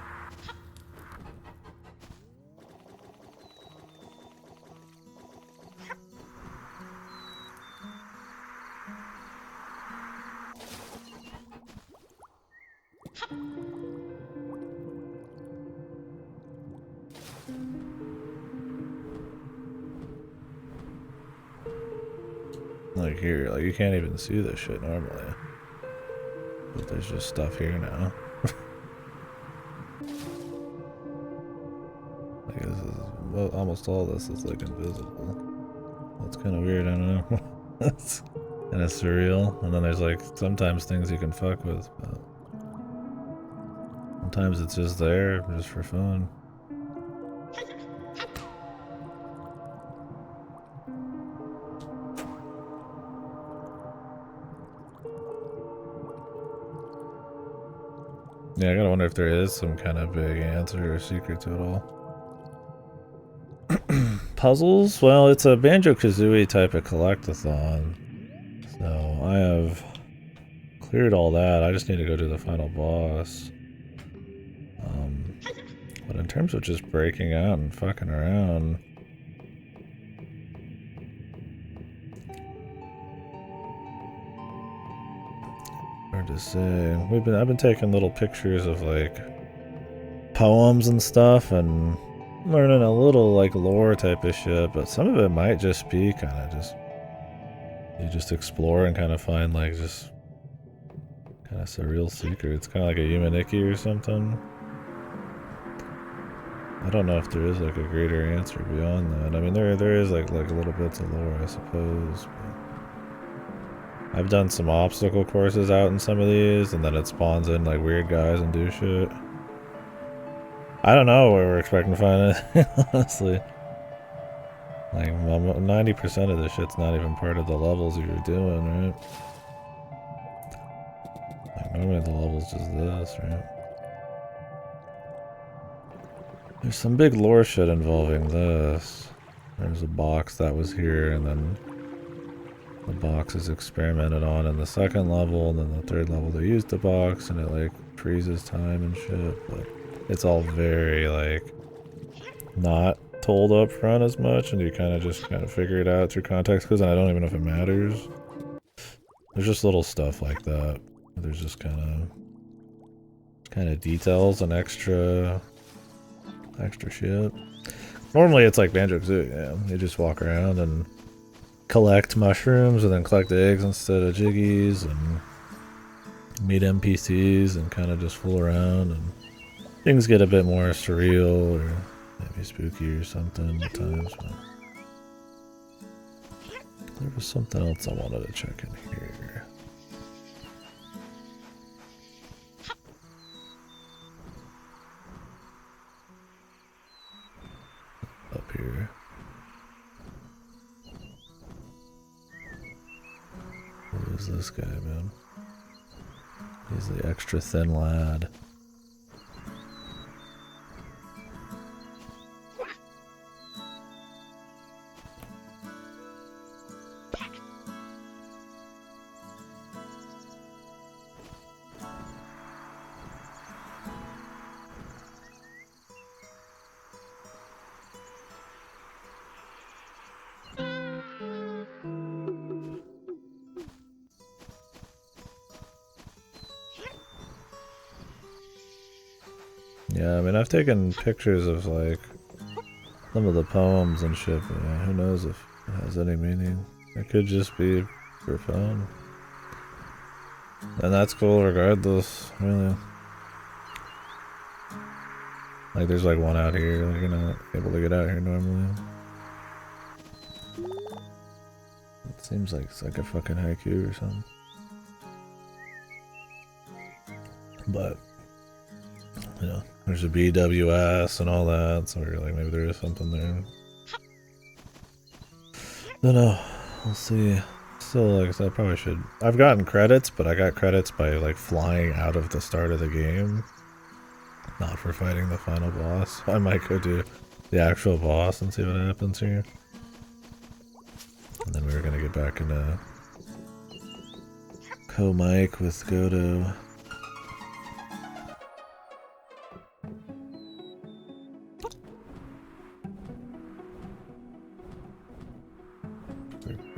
Like here, like you can't even see this shit normally. But there's just stuff here now. Like this is, well, almost all this is like invisible. That's kind of weird, I don't know. It's kind of surreal. And then there's like sometimes things you can fuck with, but sometimes it's just there, just for fun. Yeah, I gotta wonder if there is some kind of big answer or secret to it all. Puzzles? Well, it's a Banjo-Kazooie type of collectathon. So I have cleared all that. I just need to go to the final boss. But in terms of just breaking out and fucking around, hard to say. I've been taking little pictures of like poems and stuff and learning a little like lore type of shit, but some of it might just be kind of just you just explore and kind of find like just kind of surreal secrets, kind of like a Humaniki or something. I don't know if there is like a greater answer beyond that. I mean, there is like little bits of lore, I suppose. But I've done some obstacle courses out in some of these, and then it spawns in like weird guys and do shit. I don't know where we're expecting to find it, honestly. Like 90% of this shit's not even part of the levels you're doing, right? Like normally the level's just this, right? There's some big lore shit involving this. There's a box that was here, and then the box is experimented on in the second level, and then the third level they used the box, and it like freezes time and shit, but it's all very like not told up front as much, and you kind of just figure it out through context clues, and I don't even know if it matters. There's just little stuff like that. There's just kind of details and extra shit. Normally it's like Banjo-Kazooie, yeah. You just walk around and collect mushrooms and then collect eggs instead of jiggies and meet NPCs and kind of just fool around, and things get a bit more surreal or maybe spooky or something at times. But there was something else I wanted to check in here. Up here. Who is this guy, man? He's the extra thin lad. Yeah, I mean, I've taken pictures of, like, some of the poems and shit, but yeah, who knows if it has any meaning. It could just be for fun. And that's cool regardless, really. Like, there's, like, one out here, like, you're not able to get out here normally. It seems like it's like a fucking haiku or something. But, you know, there's a BWS and all that, so you're like, maybe there is something there. Don't know. We'll see. Still, like I said, I probably should. I've gotten credits, but I got credits by, like, flying out of the start of the game. Not for fighting the final boss. I might go do the actual boss and see what happens here. And then we were gonna get back into Co-Mike with Godo.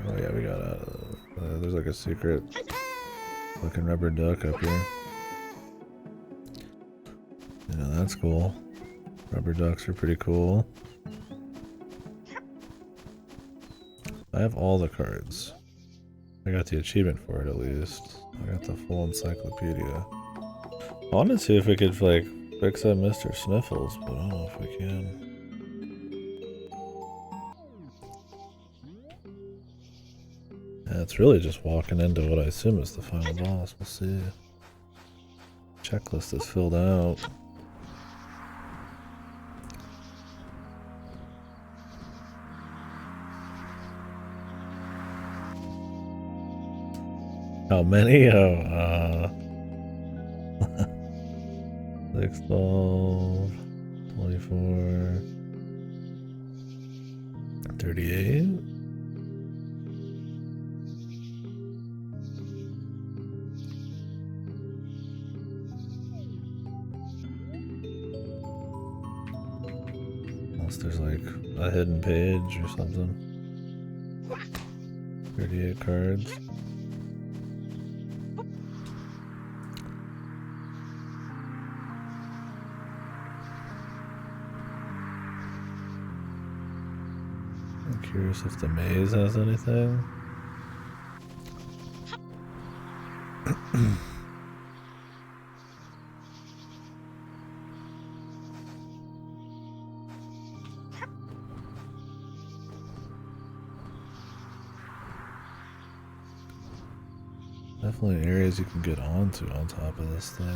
Oh yeah, we got there's like a secret fucking rubber duck up here. You know, that's cool. Rubber ducks are pretty cool. I have all the cards. I got the achievement for it at least. I got the full encyclopedia. I wanted to see if we could, like, fix up Mr. Sniffles, but I don't know if we can. Yeah, it's really just walking into what I assume is the final boss. We'll see. Checklist is filled out. How many? Oh, 6, 12, 24, 38. Unless there's like a hidden page or something. 38 cards. I'm curious if the maze has anything. Definitely areas you can get onto on top of this thing.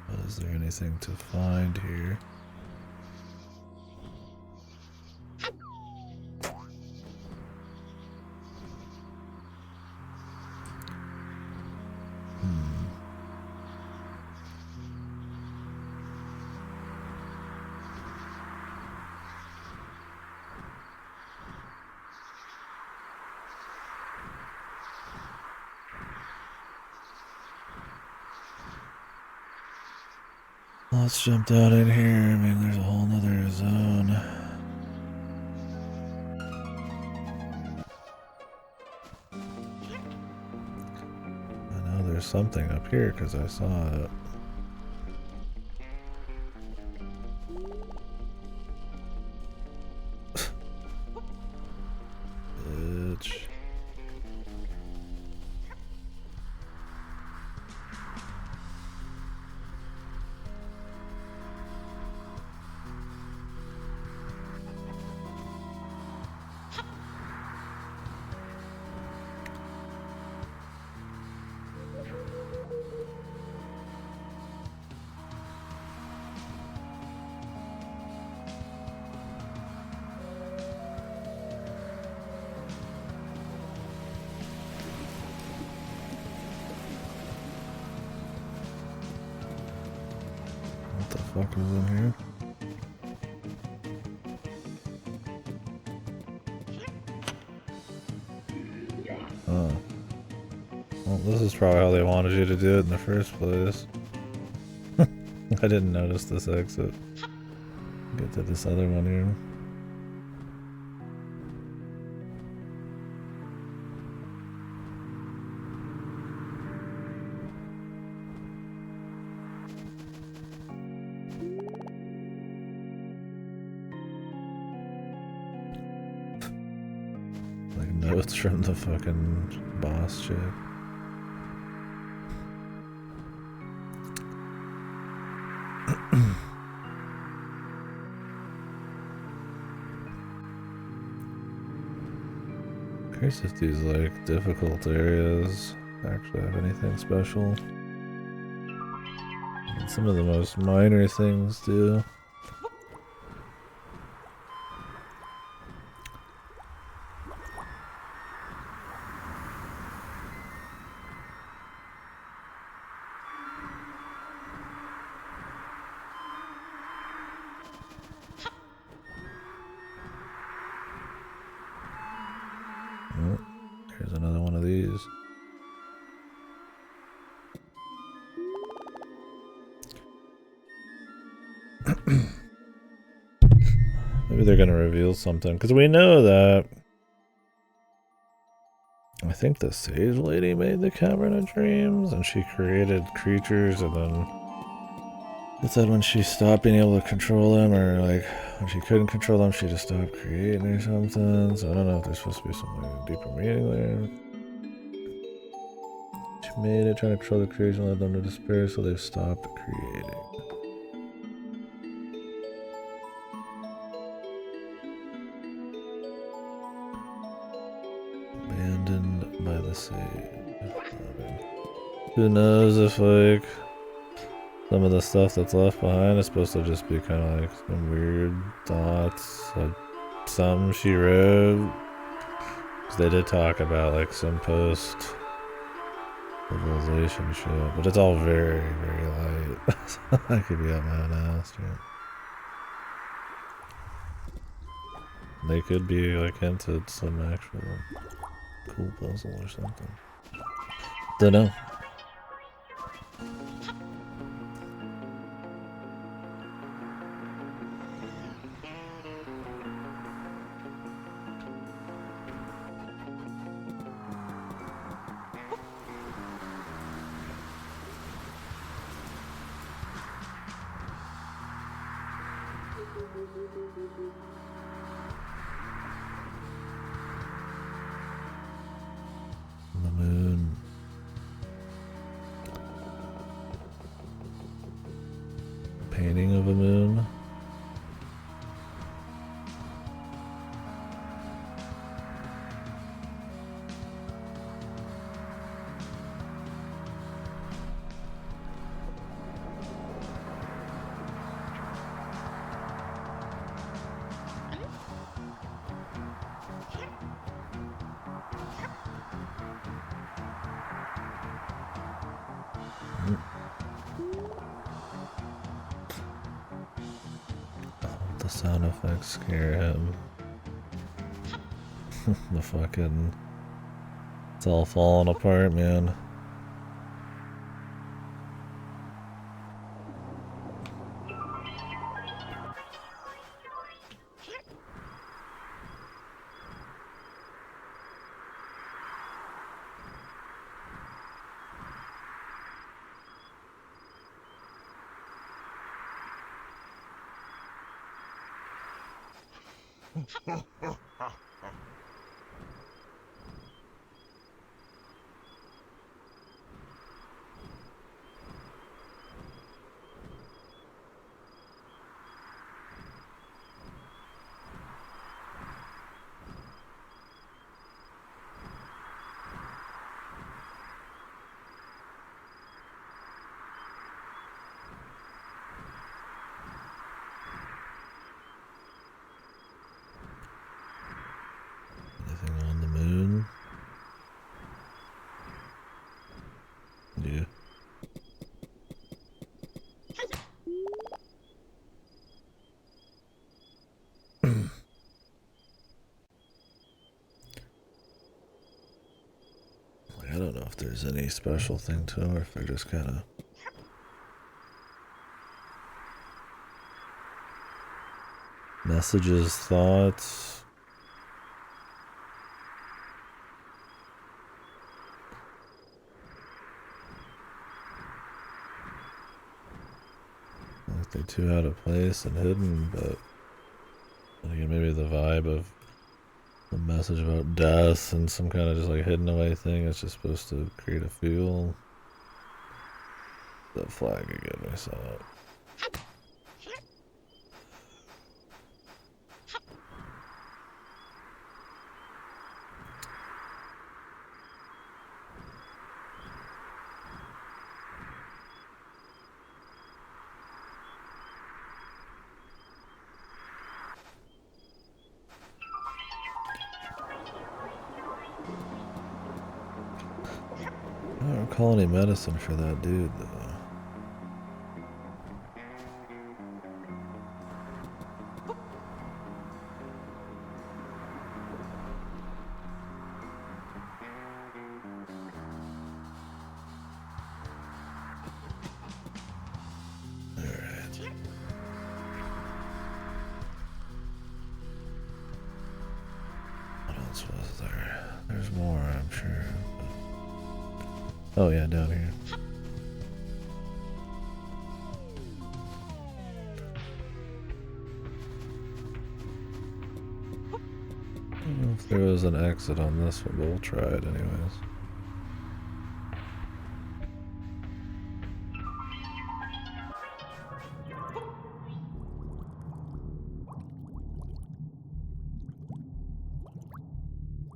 But is there anything to find here? Let's jump down in here. I mean, there's a whole nother zone. I know there's something up here because I saw it. Bitch. What the fuck is in here? Oh. Well, this is probably how they wanted you to do it in the first place. I didn't notice this exit. Get to this other one here. Like notes from the fucking boss chick. Curious if these like difficult areas actually have anything special. And some of the most minor things do. Oh, here's another one of these. Maybe they're gonna reveal something, because we know that I think the Sage Lady made the Cavern of Dreams, and she created creatures, and then it said when she stopped being able to control them, or like when she couldn't control them, she just stopped creating or something. So I don't know if there's supposed to be some like, deeper meaning there. She made it, trying to control the creatures and led them to despair, so they've stopped creating. Abandoned by the Sage. Who knows if like some of the stuff that's left behind is supposed to just be kind of like some weird thoughts, like some she wrote. 'Cause they did talk about like some post civilization shit, but it's all very, very light. So I could be up my own ass, dude. They could be like hinted some actual cool puzzle or something. Don't know. The moon. Painting of a moon. The sound effects scare him. The fucking... It's all falling apart, man. Anything on the moon? Yeah. I don't know if there's any special thing to them or if they're just kind of messages, thoughts. Like they're too out of place and hidden, but again, maybe the vibe of the message about death and some kind of just like hidden away thing is just supposed to create a feel. The flag again, I saw it. I don't recall any medicine for that dude though. Was there? There's more, I'm sure. Oh yeah, down here. I don't know if there was an exit on this one, but we'll try it anyways.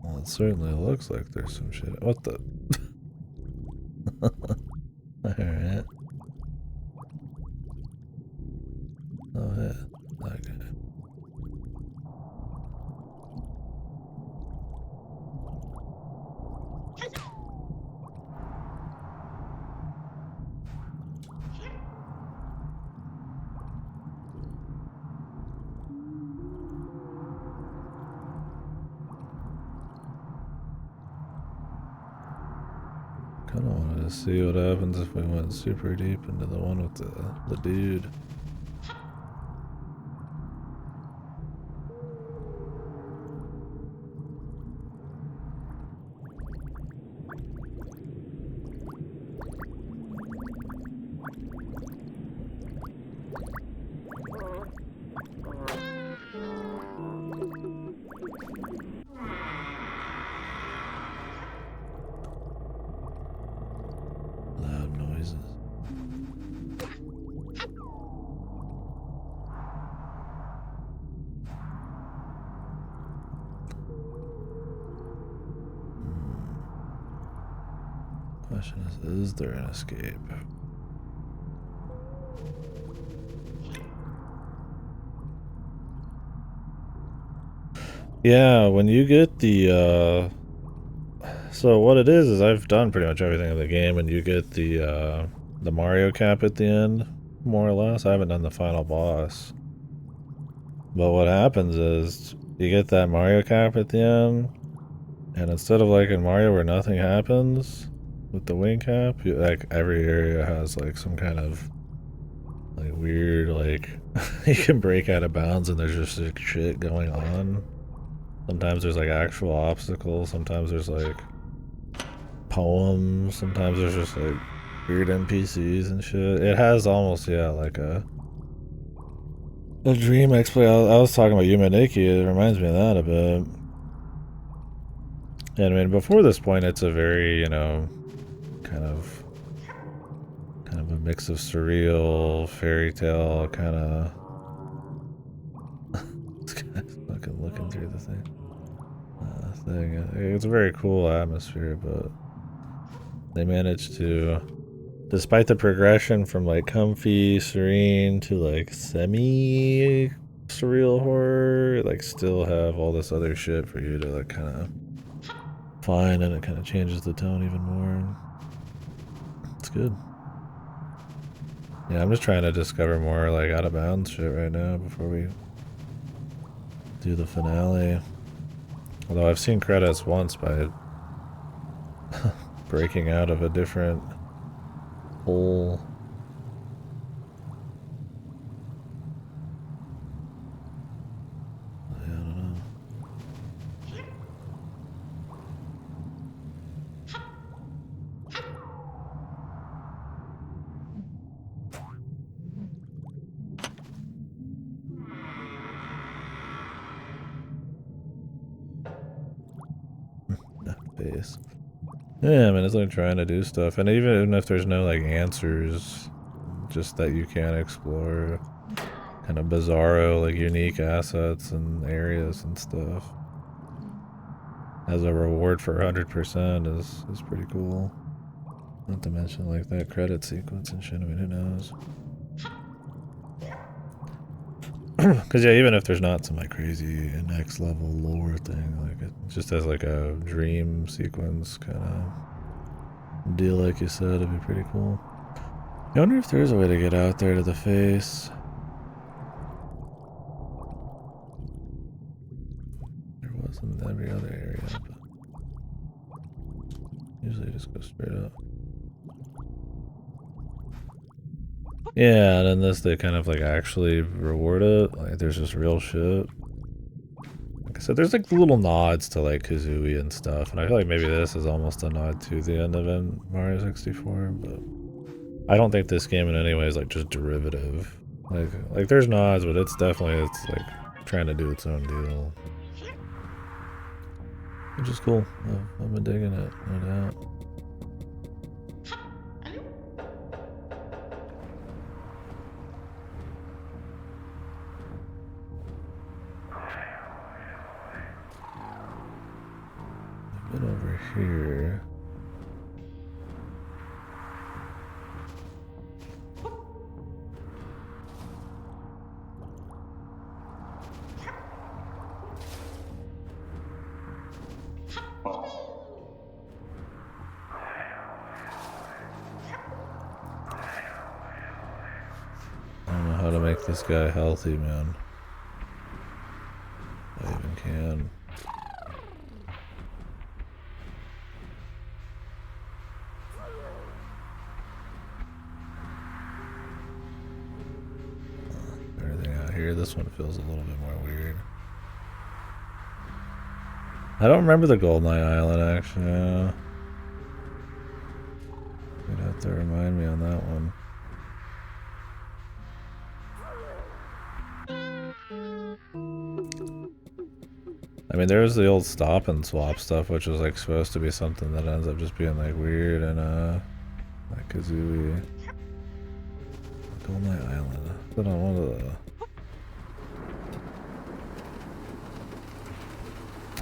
Well, it certainly looks like there's some shit. What the? Alright. Oh, yeah. Okay. Kinda wanted to see what happens if we went super deep into the one with the dude. Loud noises. Question is there an escape? Yeah, when you get the so what it is I've done pretty much everything in the game and you get the Mario cap at the end, more or less. I haven't done the final boss. But what happens is you get that Mario cap at the end, and instead of like in Mario where nothing happens with the wing cap, like every area has like some kind of like weird like you can break out of bounds and there's just like shit going on. Sometimes there's like actual obstacles, sometimes there's like poems, sometimes there's just like weird NPCs and shit. It has almost, yeah, like a A dream exploit. I was talking about Yumaniki. It reminds me of that a bit. And I mean, before this point, it's a very, you know, kind of a mix of surreal, fairy tale, kind of. This guy's fucking looking through the thing. It's a very cool atmosphere, but they managed to, despite the progression from like comfy, serene to like semi surreal horror, like still have all this other shit for you to like kind of find, and it kind of changes the tone even more. It's good. Yeah, I'm just trying to discover more like out of bounds shit right now before we do the finale. Although I've seen credits once by breaking out of a different hole. I don't know. Face. Yeah, I mean, it's like trying to do stuff, and even if there's no like answers, just that you can explore kind of bizarro, like unique assets and areas and stuff as a reward for 100% is pretty cool. Not to mention like that credit sequence and shit. I mean, who knows? Because yeah, even if there's not some like crazy next level lore thing, like it just has like a dream sequence kind of deal, like you said, it'd be pretty cool. I wonder if there is a way to get out there to the face. There wasn't every other area, but usually just go straight up. Yeah, and in this they kind of like actually reward it. Like there's just real shit. Like I said, there's like little nods to like Kazooie and stuff, and I feel like maybe this is almost a nod to the end of Mario 64, but I don't think this game in any way is like just derivative. Like there's nods, but it's like trying to do its own deal. Which is cool. I've been digging it, no doubt. I've been over here. I don't know how to make this guy healthy, man. I even can. Everything out here, this one feels a little bit more weird. I don't remember the Goldeneye Island, actually. You'd have to remind me on that one. I mean, there's the old stop and swap stuff, which was like supposed to be something that ends up just being like weird and like Kazooie. Goldeneye Island. Put on one of the.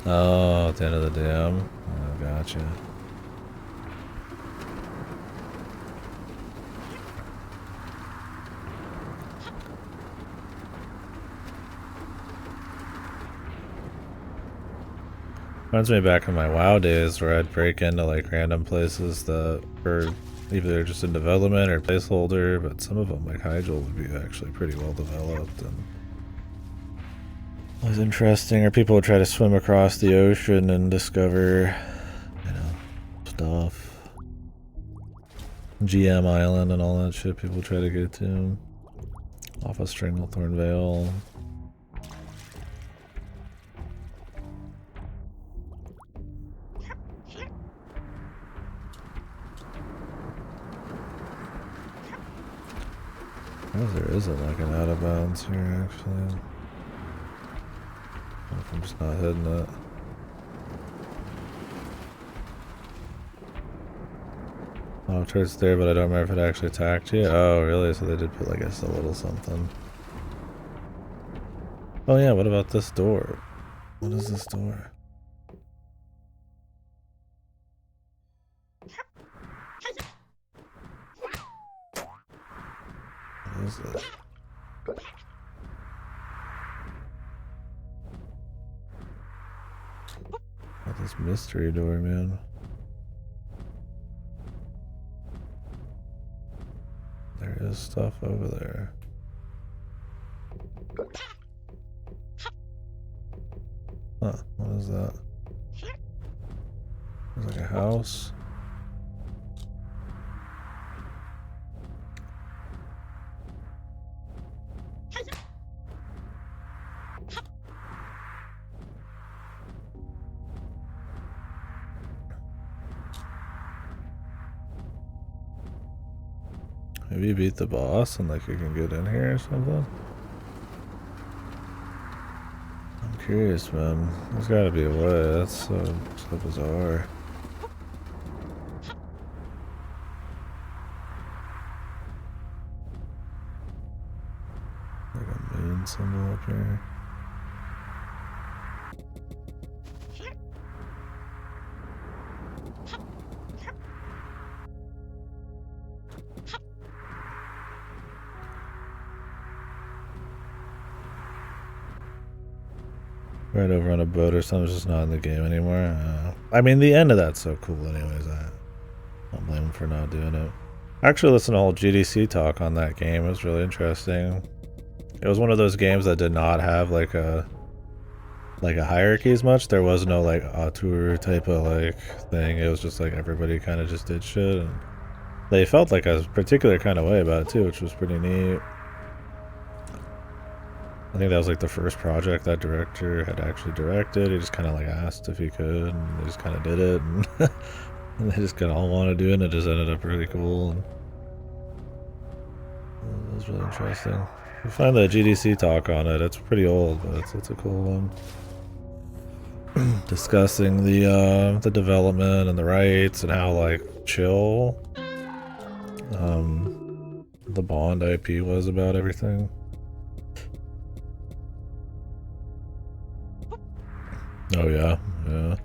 Oh, at the end of the dam. Oh, gotcha. Reminds me back in my WoW days where I'd break into like random places that were either just in development or placeholder, but some of them like Hyjal would be actually pretty well developed and was interesting. Or people would try to swim across the ocean and discover, you know, stuff. GM Island and all that shit people try to get to. Off of Stranglethorn Vale. Oh, there isn't like an out of bounds here, actually. If I'm just not hitting it. Oh, it's there, but I don't remember if it actually attacked you. Oh, really? So they did put, like, I guess, a little something. Oh, yeah, what about this door? What is this door? What is it? What this mystery door, man? There is stuff over there. Huh, what is that? It's like a house. Maybe you beat the boss and like you can get in here or something? I'm curious, man. There's gotta be a way. That's so bizarre. Like a moon symbol up here. Right over on a boat or something, it's just not in the game anymore. I mean, the end of that's so cool anyways. I don't blame him for not doing it. I actually listened to a whole GDC talk on that game. It was really interesting. It was one of those games that did not have like a hierarchy as much. There was no like auteur type of like thing. It was just like everybody kind of just did shit, and they felt like a particular kind of way about it too, which was pretty neat. I think that was like the first project that director had actually directed. He just kind of like asked if he could, and they just kind of did it, and, and they just kind of all wanted to do it, and it just ended up really cool. And it was really interesting. You find the GDC talk on it. It's pretty old, but it's a cool one. Discussing the development and the rights and how like chill the Bond IP was about everything. Oh yeah, yeah.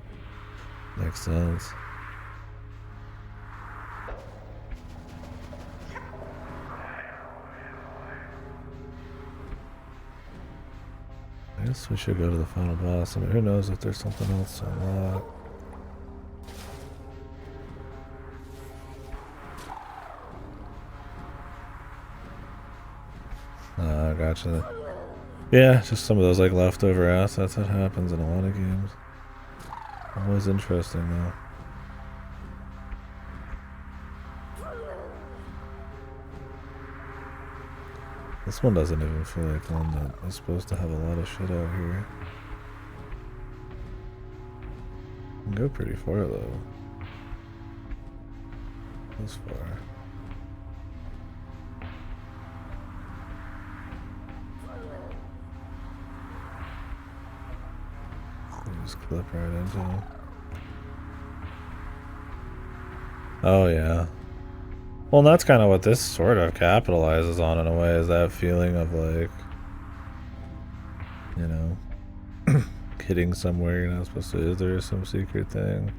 Makes sense. I guess we should go to the final boss. I mean, who knows if there's something else to unlock. Gotcha. Yeah, just some of those like leftover assets. That happens in a lot of games. Always interesting though. This one doesn't even feel like one that is supposed to have a lot of shit out here. Can go pretty far though. This far. Just clip right into him. Oh yeah. Well, and that's kind of what this sort of capitalizes on in a way, is that feeling of like, you know, hitting somewhere you're not supposed to. Is there some secret thing?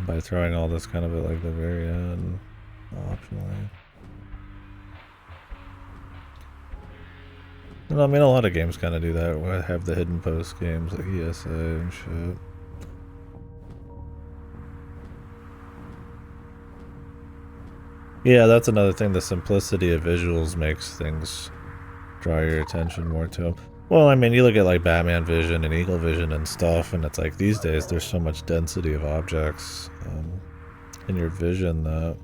By throwing all this kind of at like the very end, optionally. And I mean, a lot of games kind of do that. We have the hidden post games like ESA and shit. Yeah, that's another thing. The simplicity of visuals makes things draw your attention more to them. Well, I mean, you look at like Batman Vision and Eagle Vision and stuff, and it's like these days there's so much density of objects in your vision that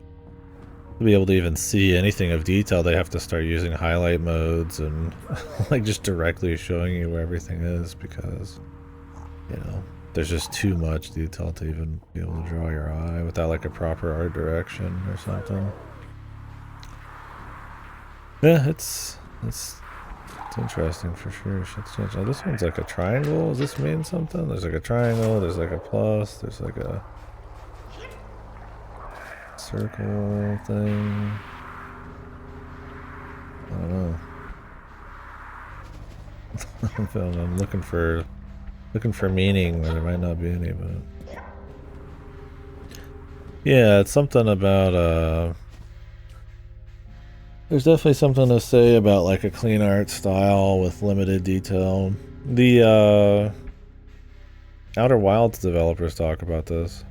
to be able to even see anything of detail, they have to start using highlight modes and like just directly showing you where everything is, because, you know, there's just too much detail to even be able to draw your eye without like a proper art direction or something. Yeah, it's interesting for sure. Shit's changed. Oh, this one's like a triangle. Does this mean something? There's like a triangle, there's like a plus, there's like a circle thing. I don't know. I'm looking for meaning where there might not be any, but yeah, it's something about there's definitely something to say about like a clean art style with limited detail. The Outer Wilds developers talk about this.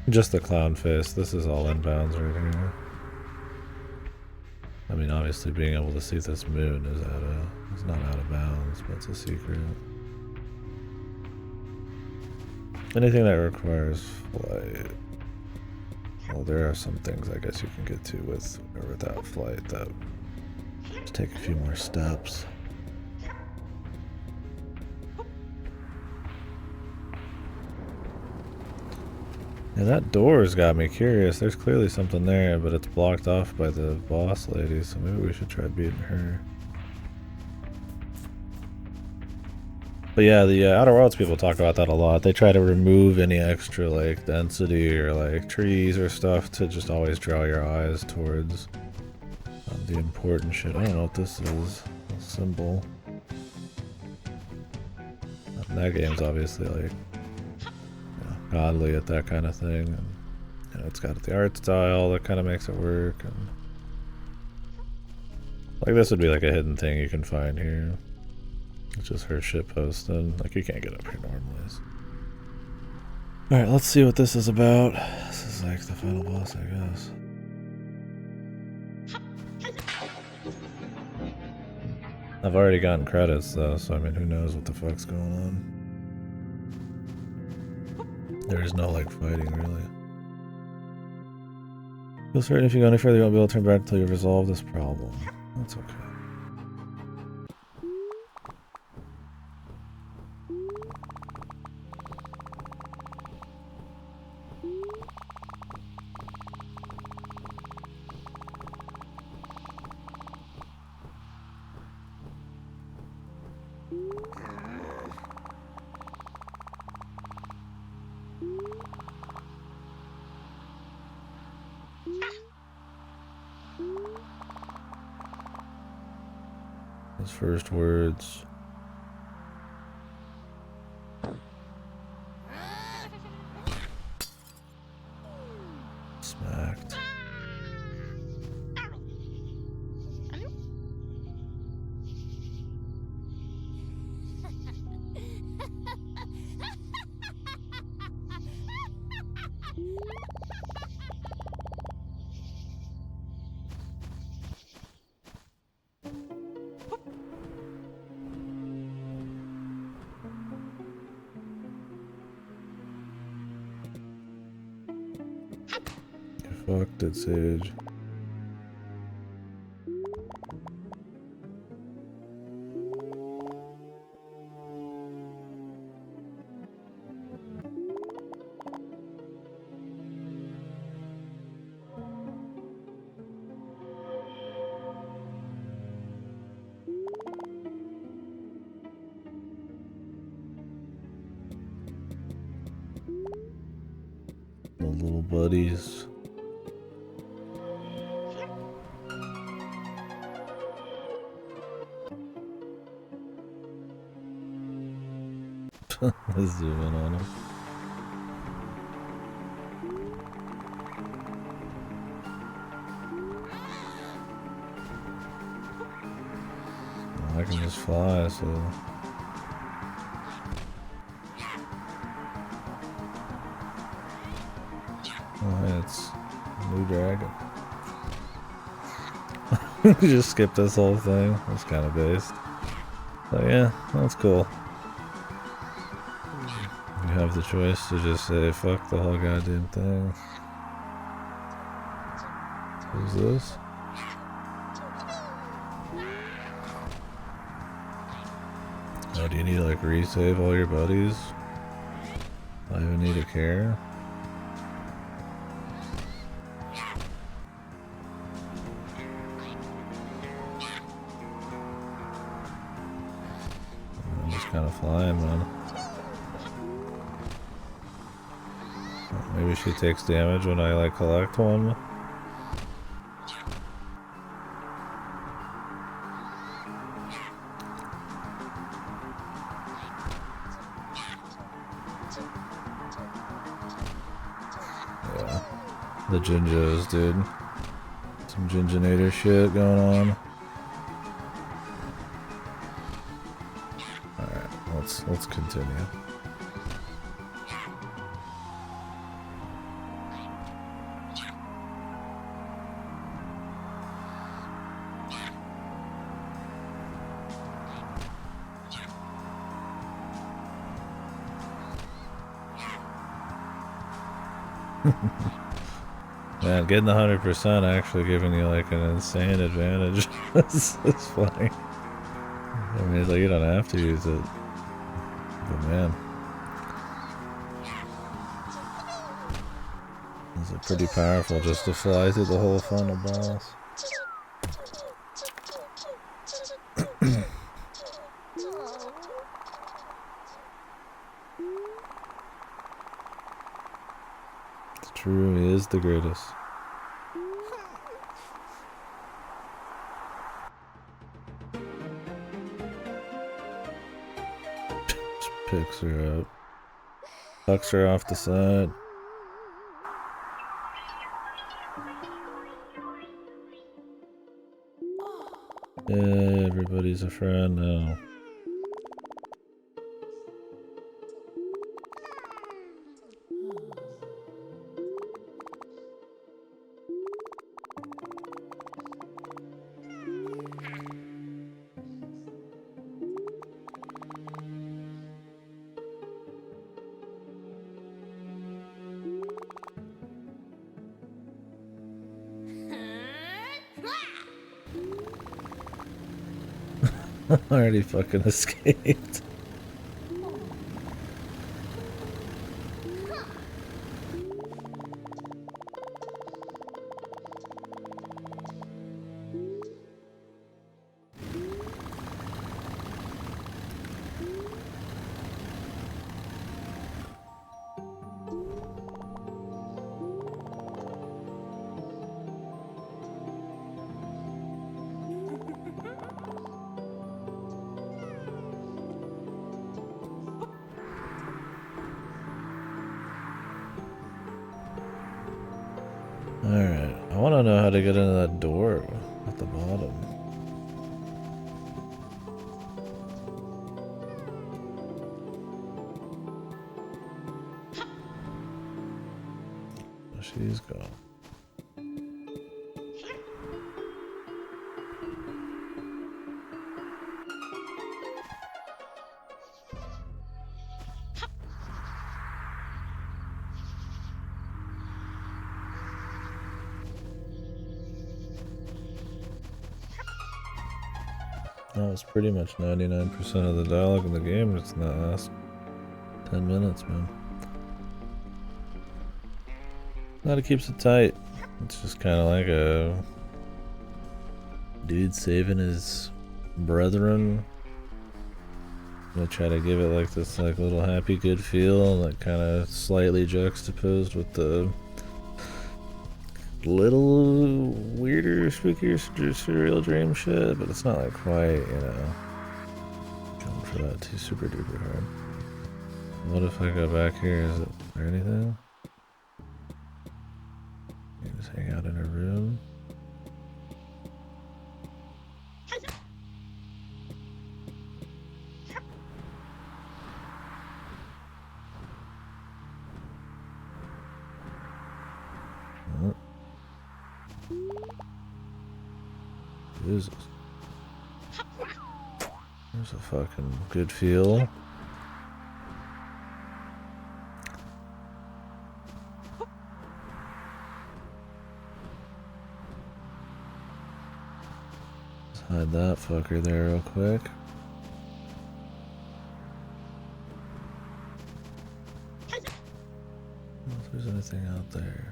Just the clown face. This is all inbounds right here. I mean, obviously being able to see this moon is not out of bounds, but it's a secret. Anything that requires flight. Well, there are some things I guess you can get to with or without flight that just take a few more steps. Yeah, that door's got me curious. There's clearly something there, but it's blocked off by the boss lady, so maybe we should try beating her. But yeah, the Outer Worlds people talk about that a lot. They try to remove any extra like density or like trees or stuff to just always draw your eyes towards the important shit. I don't know what this is. A symbol. That game's obviously like godly at that kind of thing, and you know, it's got the art style that kind of makes it work, and like this would be like a hidden thing you can find here. It's just her shit posted. Like you can't get up here normally. Alright, let's see what this is about. This is like the final boss, I guess. I've already gotten credits though, so I mean who knows what the fuck's going on. There is no like fighting really. Feel certain if you go any further you won't be able to turn back until you resolve this problem. That's okay. His first words. Smacked. Fucked it, Sage. The little buddies. Let's zoom in on him. I can just fly, so... Oh, it's a new dragon. Just skip this whole thing. That's kind of based. So yeah, that's cool. You have the choice to just say fuck the whole goddamn thing. Who's this? Oh, do you need to like resave all your buddies? I even need to care. kind of flying, man. Maybe she takes damage when I like collect one. Yeah, the Jinjos, dude. Some Jinjonator shit going on. Alright, let's continue. Man, getting the 100% actually giving you like an insane advantage. It's funny. I mean, it's like you don't have to use it. But man. It's pretty powerful just to fly through the whole funnel boss. It's true, he is the greatest. Picks her up. Tucks her off the side. Yeah, everybody's a friend now. Already fucking escaped. Alright, I want to know how to get into that door at the bottom. She's gone. That was pretty much 99% of the dialogue in the game just in that last 10 minutes, man. Glad it keeps it tight. It's just kind of like a dude saving his brethren. I'm gonna try to give it like this like little happy good feel, like kind of slightly juxtaposed with the little weirder, spookier, surreal dream shit, but it's not like quite, you know, going for that too super duper hard. What if I go back here? Is there anything? You can just hang out in a room. Jesus. There's a fucking good feel. Let's hide that fucker there real quick. I don't know if there's anything out there.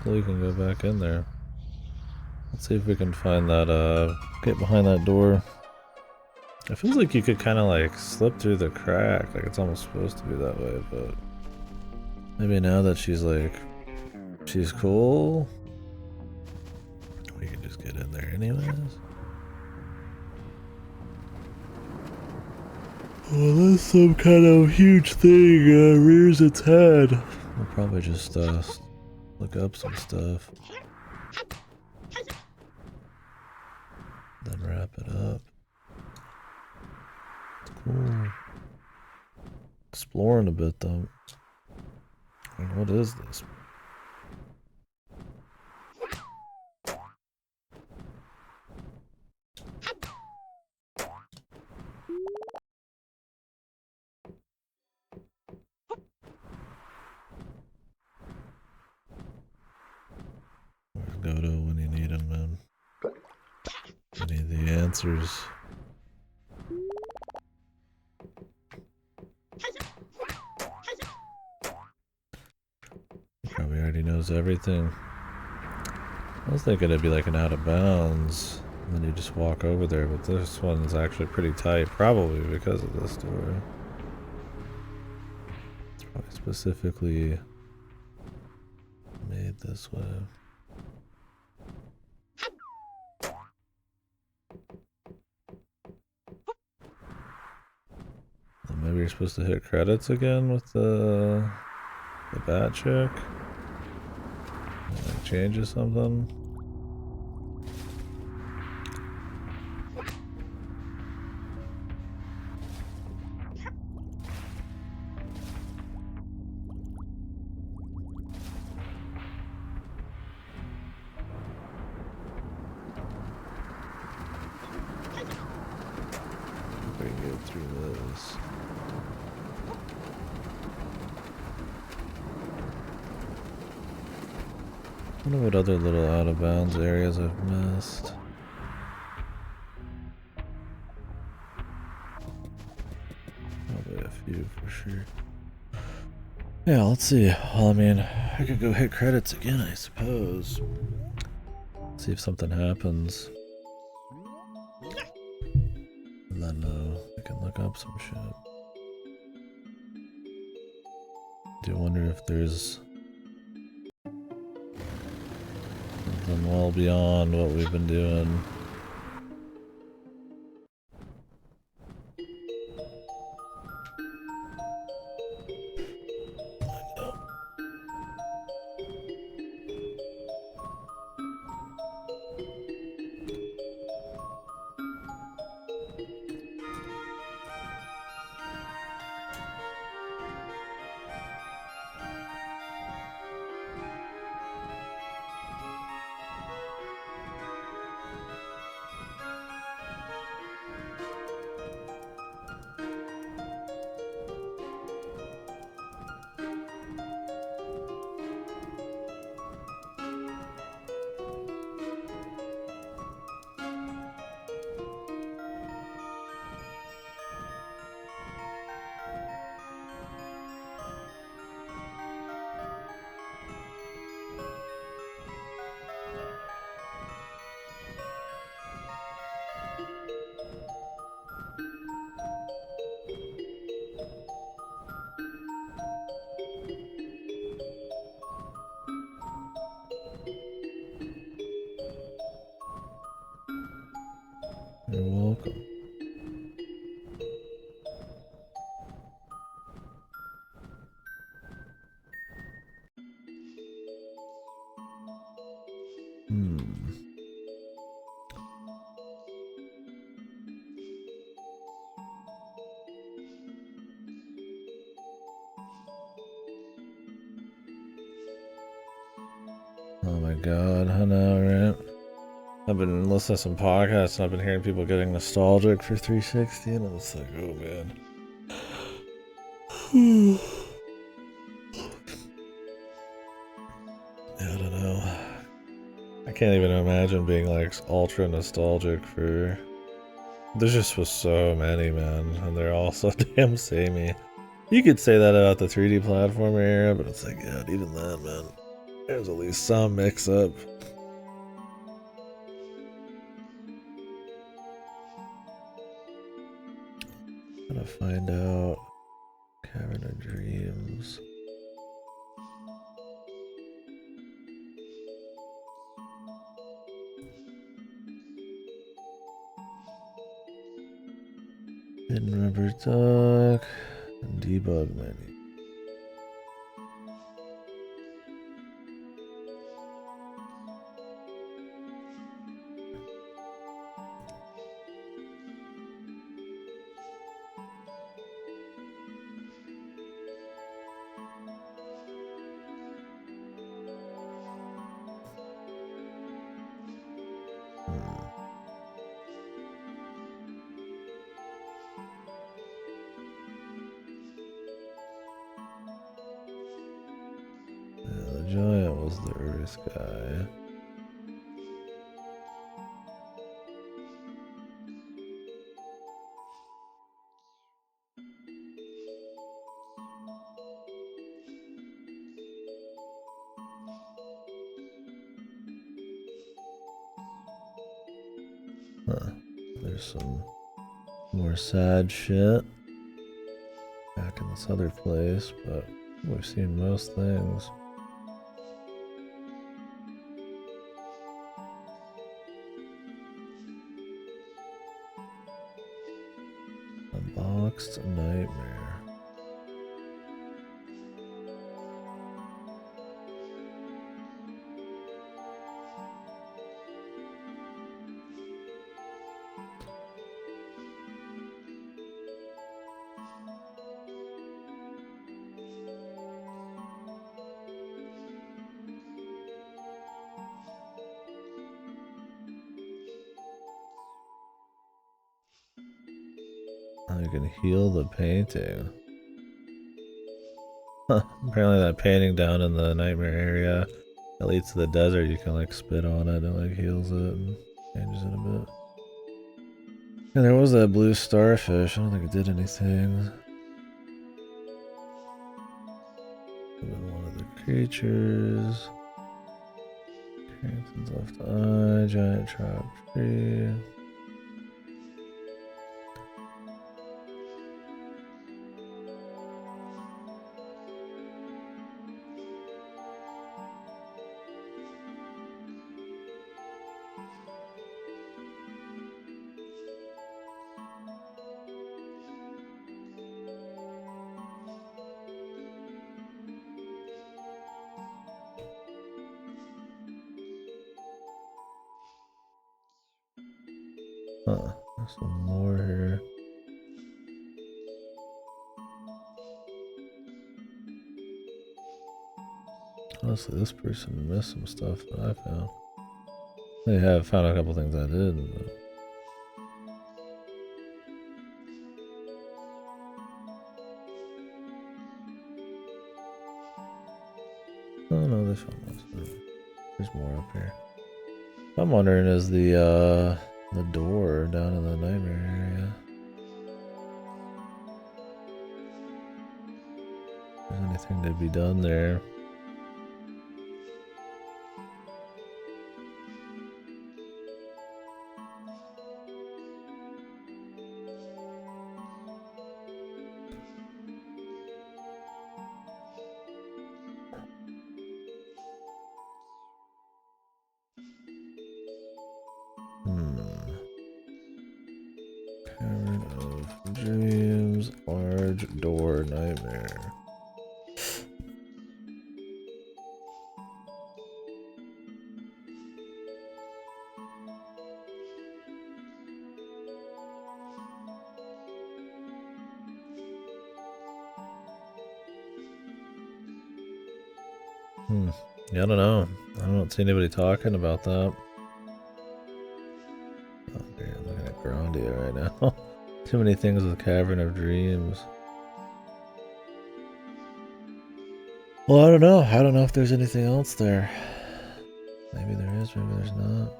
hopefully we can go back in there. Let's see if we can find that, get behind that door. It feels like you could kind of like slip through the crack, like it's almost supposed to be that way, but maybe now that she's cool, we can just get in there anyways. Unless some kind of huge thing rears its head. We'll probably just look up some stuff. Then wrap it up. It's cool. Exploring a bit though. I mean, what is this? Where's Godo when you need him, man? You need the answers. He probably already knows everything. I was thinking it'd be like an out of bounds, and then you just walk over there, but this one's actually pretty tight, probably because of this door. It's probably specifically made this way. And maybe you're supposed to hit credits again with the bat chick. Like changes something. We can get through this. I wonder what other little out of bounds areas I've missed. Probably a few for sure. Yeah, let's see. Well, I mean, I could go hit credits again, I suppose. See if something happens. And then I can look up some shit. Do wonder if there's something well beyond what we've been doing. You're welcome. Oh my god, I know, right? I've been listening to some podcasts and I've been hearing people getting nostalgic for 360 and I'm just like, oh man. Yeah, I don't know. I can't even imagine being like ultra nostalgic for... There just was so many, man, and they're all so damn samey. You could say that about the 3D platformer era, but it's like, yeah, even that, man. There's at least some mix-up. Gotta find out. Cavern of Dreams. Hidden rubber duck. And debug menu. The giant was the Earth guy. Huh. There's some more sad shit back in this other place, but we've seen most things. A boxed nightmare. You can heal the painting. Huh. Apparently that painting down in the nightmare area that leads to the desert, you can like spit on it and it like heals it and changes it a bit. And there was that blue starfish. I don't think it did anything. One of the creatures. Carrington's left eye. Giant trap tree. Huh, there's some more here. Honestly, this person missed some stuff that I found. They have found a couple things I did, but... Oh no, they found most of it. There's more up here. I'm wondering, is the door down in the nightmare area? If there's anything to be done there? Cavern of Dreams, large door nightmare. Yeah, I don't know. I don't see anybody talking about that. Oh, dear, I'm looking at Grandia right now. Too many things with Cavern of Dreams. Well, I don't know. I don't know if there's anything else there. Maybe there is, maybe there's not.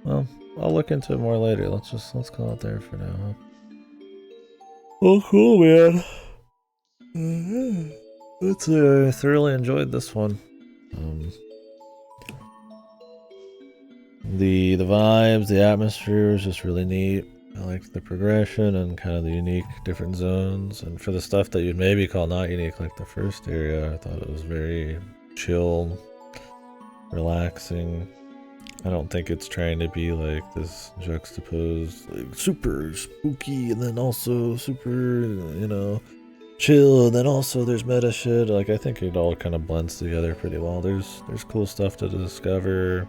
Well, I'll look into it more later. Let's call it there for now, huh? Well, cool, man. I thoroughly enjoyed this one. The vibes, the atmosphere was just really neat. I liked the progression and kind of the unique different zones. And for the stuff that you'd maybe call not unique, like the first area, I thought it was very chill, relaxing. I don't think it's trying to be like this juxtaposed, like super spooky and then also super, chill, and then also there's meta shit. Like I think it all kind of blends together pretty well. There's cool stuff to discover.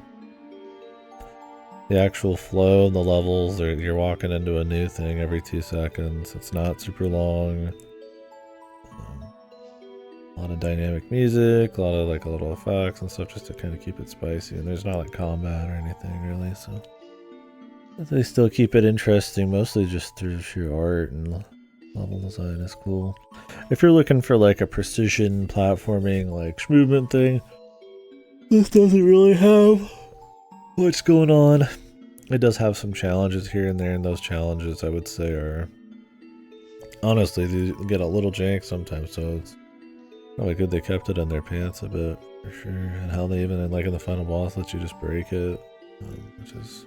The actual flow and the levels, you're walking into a new thing every 2 seconds. It's not super long. A lot of dynamic music, a lot of like little effects and stuff just to kind of keep it spicy. And there's not like combat or anything really, so they still keep it interesting, mostly just through sheer art, and level design is cool. If you're looking for like a precision platforming like movement thing, this doesn't really have much going on. It does have some challenges here and there, and those challenges I would say are honestly they get a little jank sometimes, so it's probably good they kept it in their pants a bit for sure. And how they even like in the final boss let you just break it, which is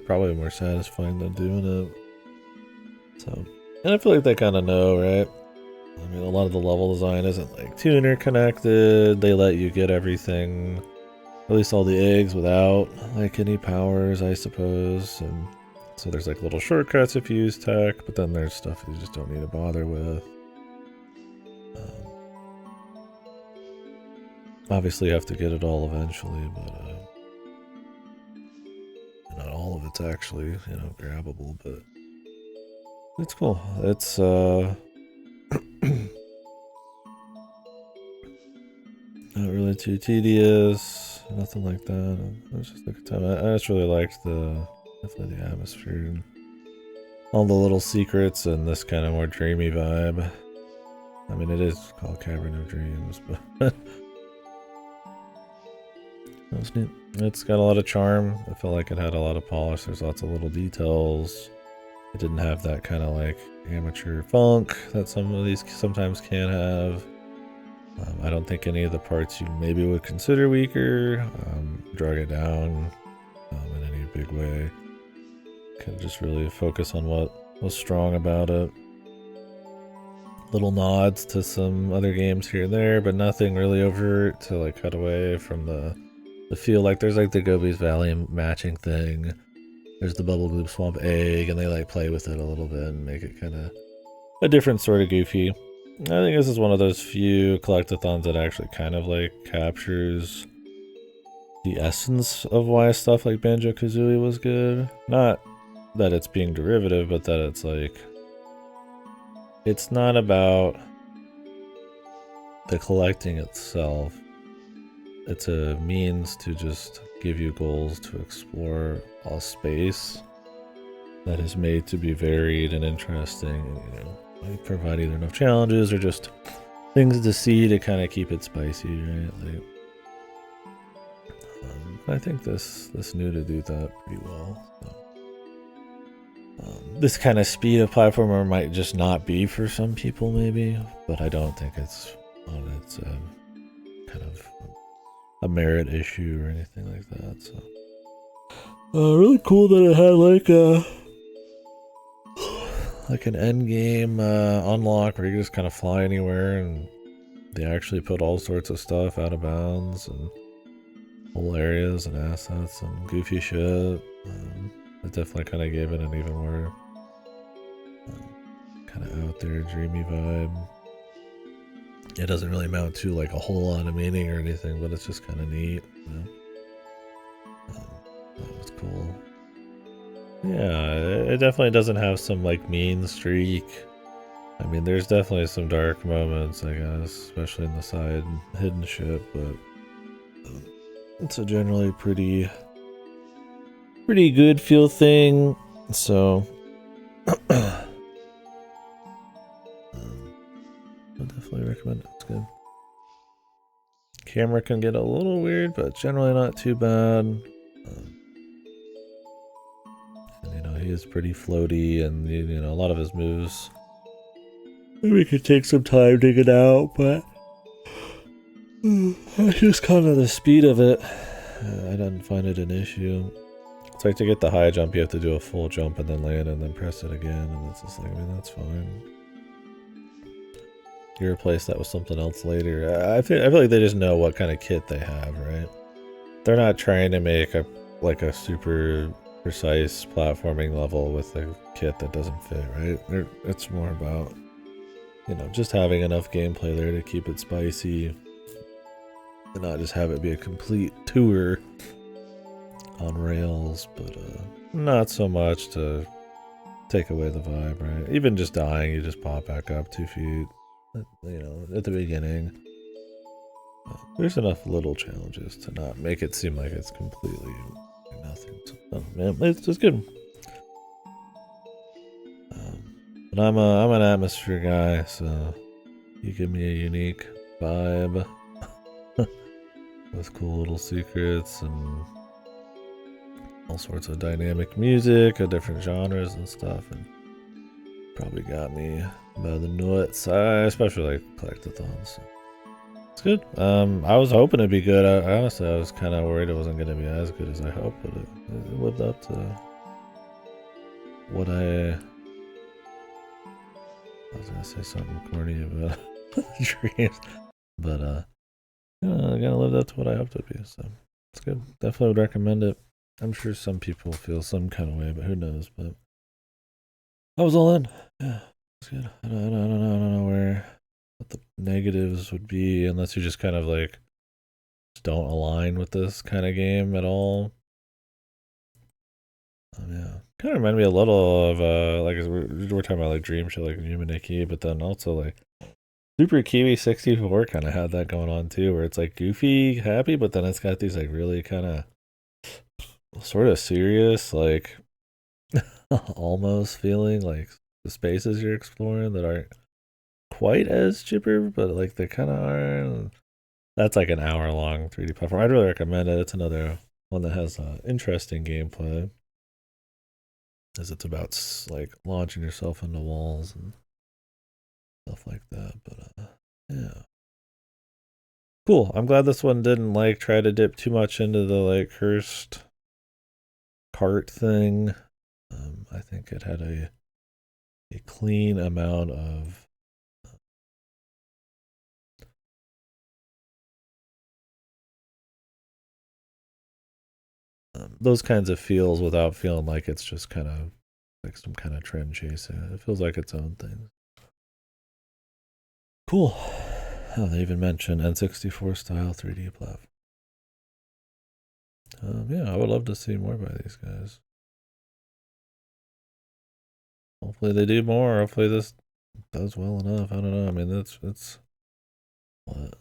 probably more satisfying than doing it. So, and I feel like they kind of know, right? I mean, a lot of the level design isn't like too interconnected. They let you get everything, at least all the eggs, without like any powers, I suppose. And so there's like little shortcuts if you use tech, but then there's stuff you just don't need to bother with. Obviously, you have to get it all eventually, but not all of it's actually, grabbable, but it's cool. It's not really too tedious, nothing like that. It was just a good time. I just really liked definitely the atmosphere and all the little secrets and this kind of more dreamy vibe. I mean, it is called Cavern of Dreams, but that was neat. It's got a lot of charm. I felt like it had a lot of polish. There's lots of little details. It didn't have that kind of like amateur funk that some of these sometimes can have. I don't think any of the parts you maybe would consider weaker drag it down in any big way. Can just really focus on what was strong about it. Little nods to some other games here and there, but nothing really overt to like cut away from the feel. Like there's like the Gobi's Valley matching thing. There's the Bubble Gloop Swamp egg, and they like play with it a little bit and make it kind of a different sort of goofy. I think this is one of those few collectathons that actually kind of like captures the essence of why stuff like Banjo-Kazooie was good. Not that it's being derivative, but that it's like, it's not about the collecting itself. It's a means to just give you goals to explore a space that is made to be varied and interesting, and like provide either enough challenges or just things to see to kind of keep it spicy, right? Like, I think this knew to do that pretty well. So. This kind of speed of platformer might just not be for some people, maybe, but I don't think it's on its kind of a merit issue or anything like that. So, really cool that it had like an end game unlock where you just kind of fly anywhere, and they actually put all sorts of stuff out of bounds and whole areas and assets and goofy shit. It definitely kind of gave it an even more kind of out there, dreamy vibe. It doesn't really amount to like a whole lot of meaning or anything, but it's just kind of neat. That was cool. Yeah, it definitely doesn't have some like mean streak. I mean, there's definitely some dark moments, I guess, especially in the side hidden shit, but it's a generally pretty good feel thing. So I definitely recommend it. It's good. Camera can get a little weird, but generally not too bad. And he is pretty floaty, and a lot of his moves Maybe we could take some time to get out, but that's just kind of the speed of it. I didn't find it an issue. It's like to get the high jump, you have to do a full jump and then land and then press it again, and it's just like, I mean, that's fine. You replace that with something else later. I feel like they just know what kind of kit they have, right? They're not trying to make a super precise platforming level with a kit that doesn't fit, right? It's more about, you know, just having enough gameplay there to keep it spicy and not just have it be a complete tour on rails, but not so much to take away the vibe, right? Even just dying, you just pop back up 2 feet, you know, at the beginning. There's enough little challenges to not make it seem like it's completely nothing. So, man, it's just good. But I'm an atmosphere guy, so you give me a unique vibe with cool little secrets and all sorts of dynamic music of different genres and stuff, and probably got me by the nuts. I especially like collectathons. So. It's good. I was hoping it'd be good. Honestly, I was kind of worried it wasn't going to be as good as I hoped, but it lived up to what I was going to say something corny about dreams, but you know, it kind of lived up to what I hoped it'd be. So it's good. Definitely would recommend it. I'm sure some people feel some kind of way, but who knows? But I was all in. Yeah, it's good. I don't know what the negatives would be, unless you just kind of like don't align with this kind of game at all. Yeah, kind of remind me a little of like we're talking about like dream shit like Numeniki, but then also like Super Kiwi 64 kind of had that going on too, where it's like goofy, happy, but then it's got these like really kind of sort of serious, like almost feeling like the spaces you're exploring that aren't quite as chipper, but like they kind of are. That's like an hour-long 3D platform. I'd really recommend it. It's another one that has interesting gameplay, as it's about like launching yourself into walls and stuff like that. But yeah, cool. I'm glad this one didn't like try to dip too much into the like cursed cart thing. I think it had a clean amount of those kinds of feels without feeling like it's just kind of like some kind of trend chasing. It feels like its own thing. Cool. Oh, they even mentioned N64 style 3D platform. Yeah, I would love to see more by these guys. Hopefully they do more. Hopefully this does well enough. I don't know. I mean, it's what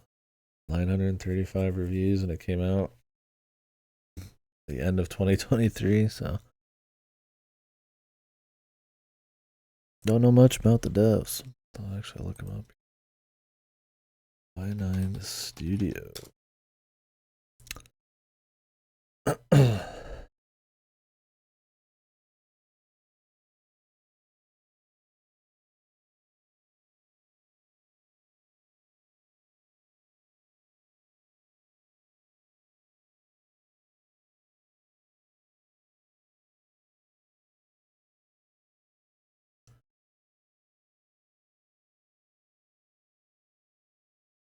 935 reviews, and it came out the end of 2023. So don't know much about the devs. I'll actually look them up. Y9 Studio.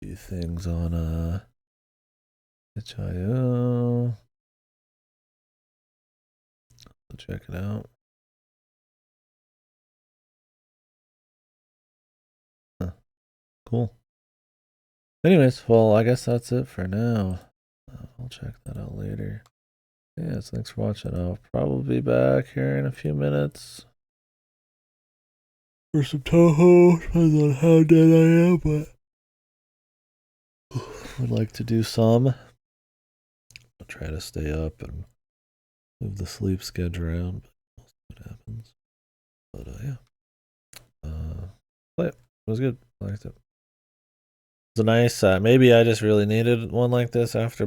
Few things on itch.io. Check it out. Huh, cool. Anyways, well, I guess that's it for now. I'll check that out later. Yeah, so thanks for watching. I'll probably be back here in a few minutes for some Toho. Depends on how dead I am, but would like to do some. I'll try to stay up and move the sleep schedule around, but we'll see what happens. But yeah, play it. It was good. I liked it. It's a nice. Maybe I just really needed one like this after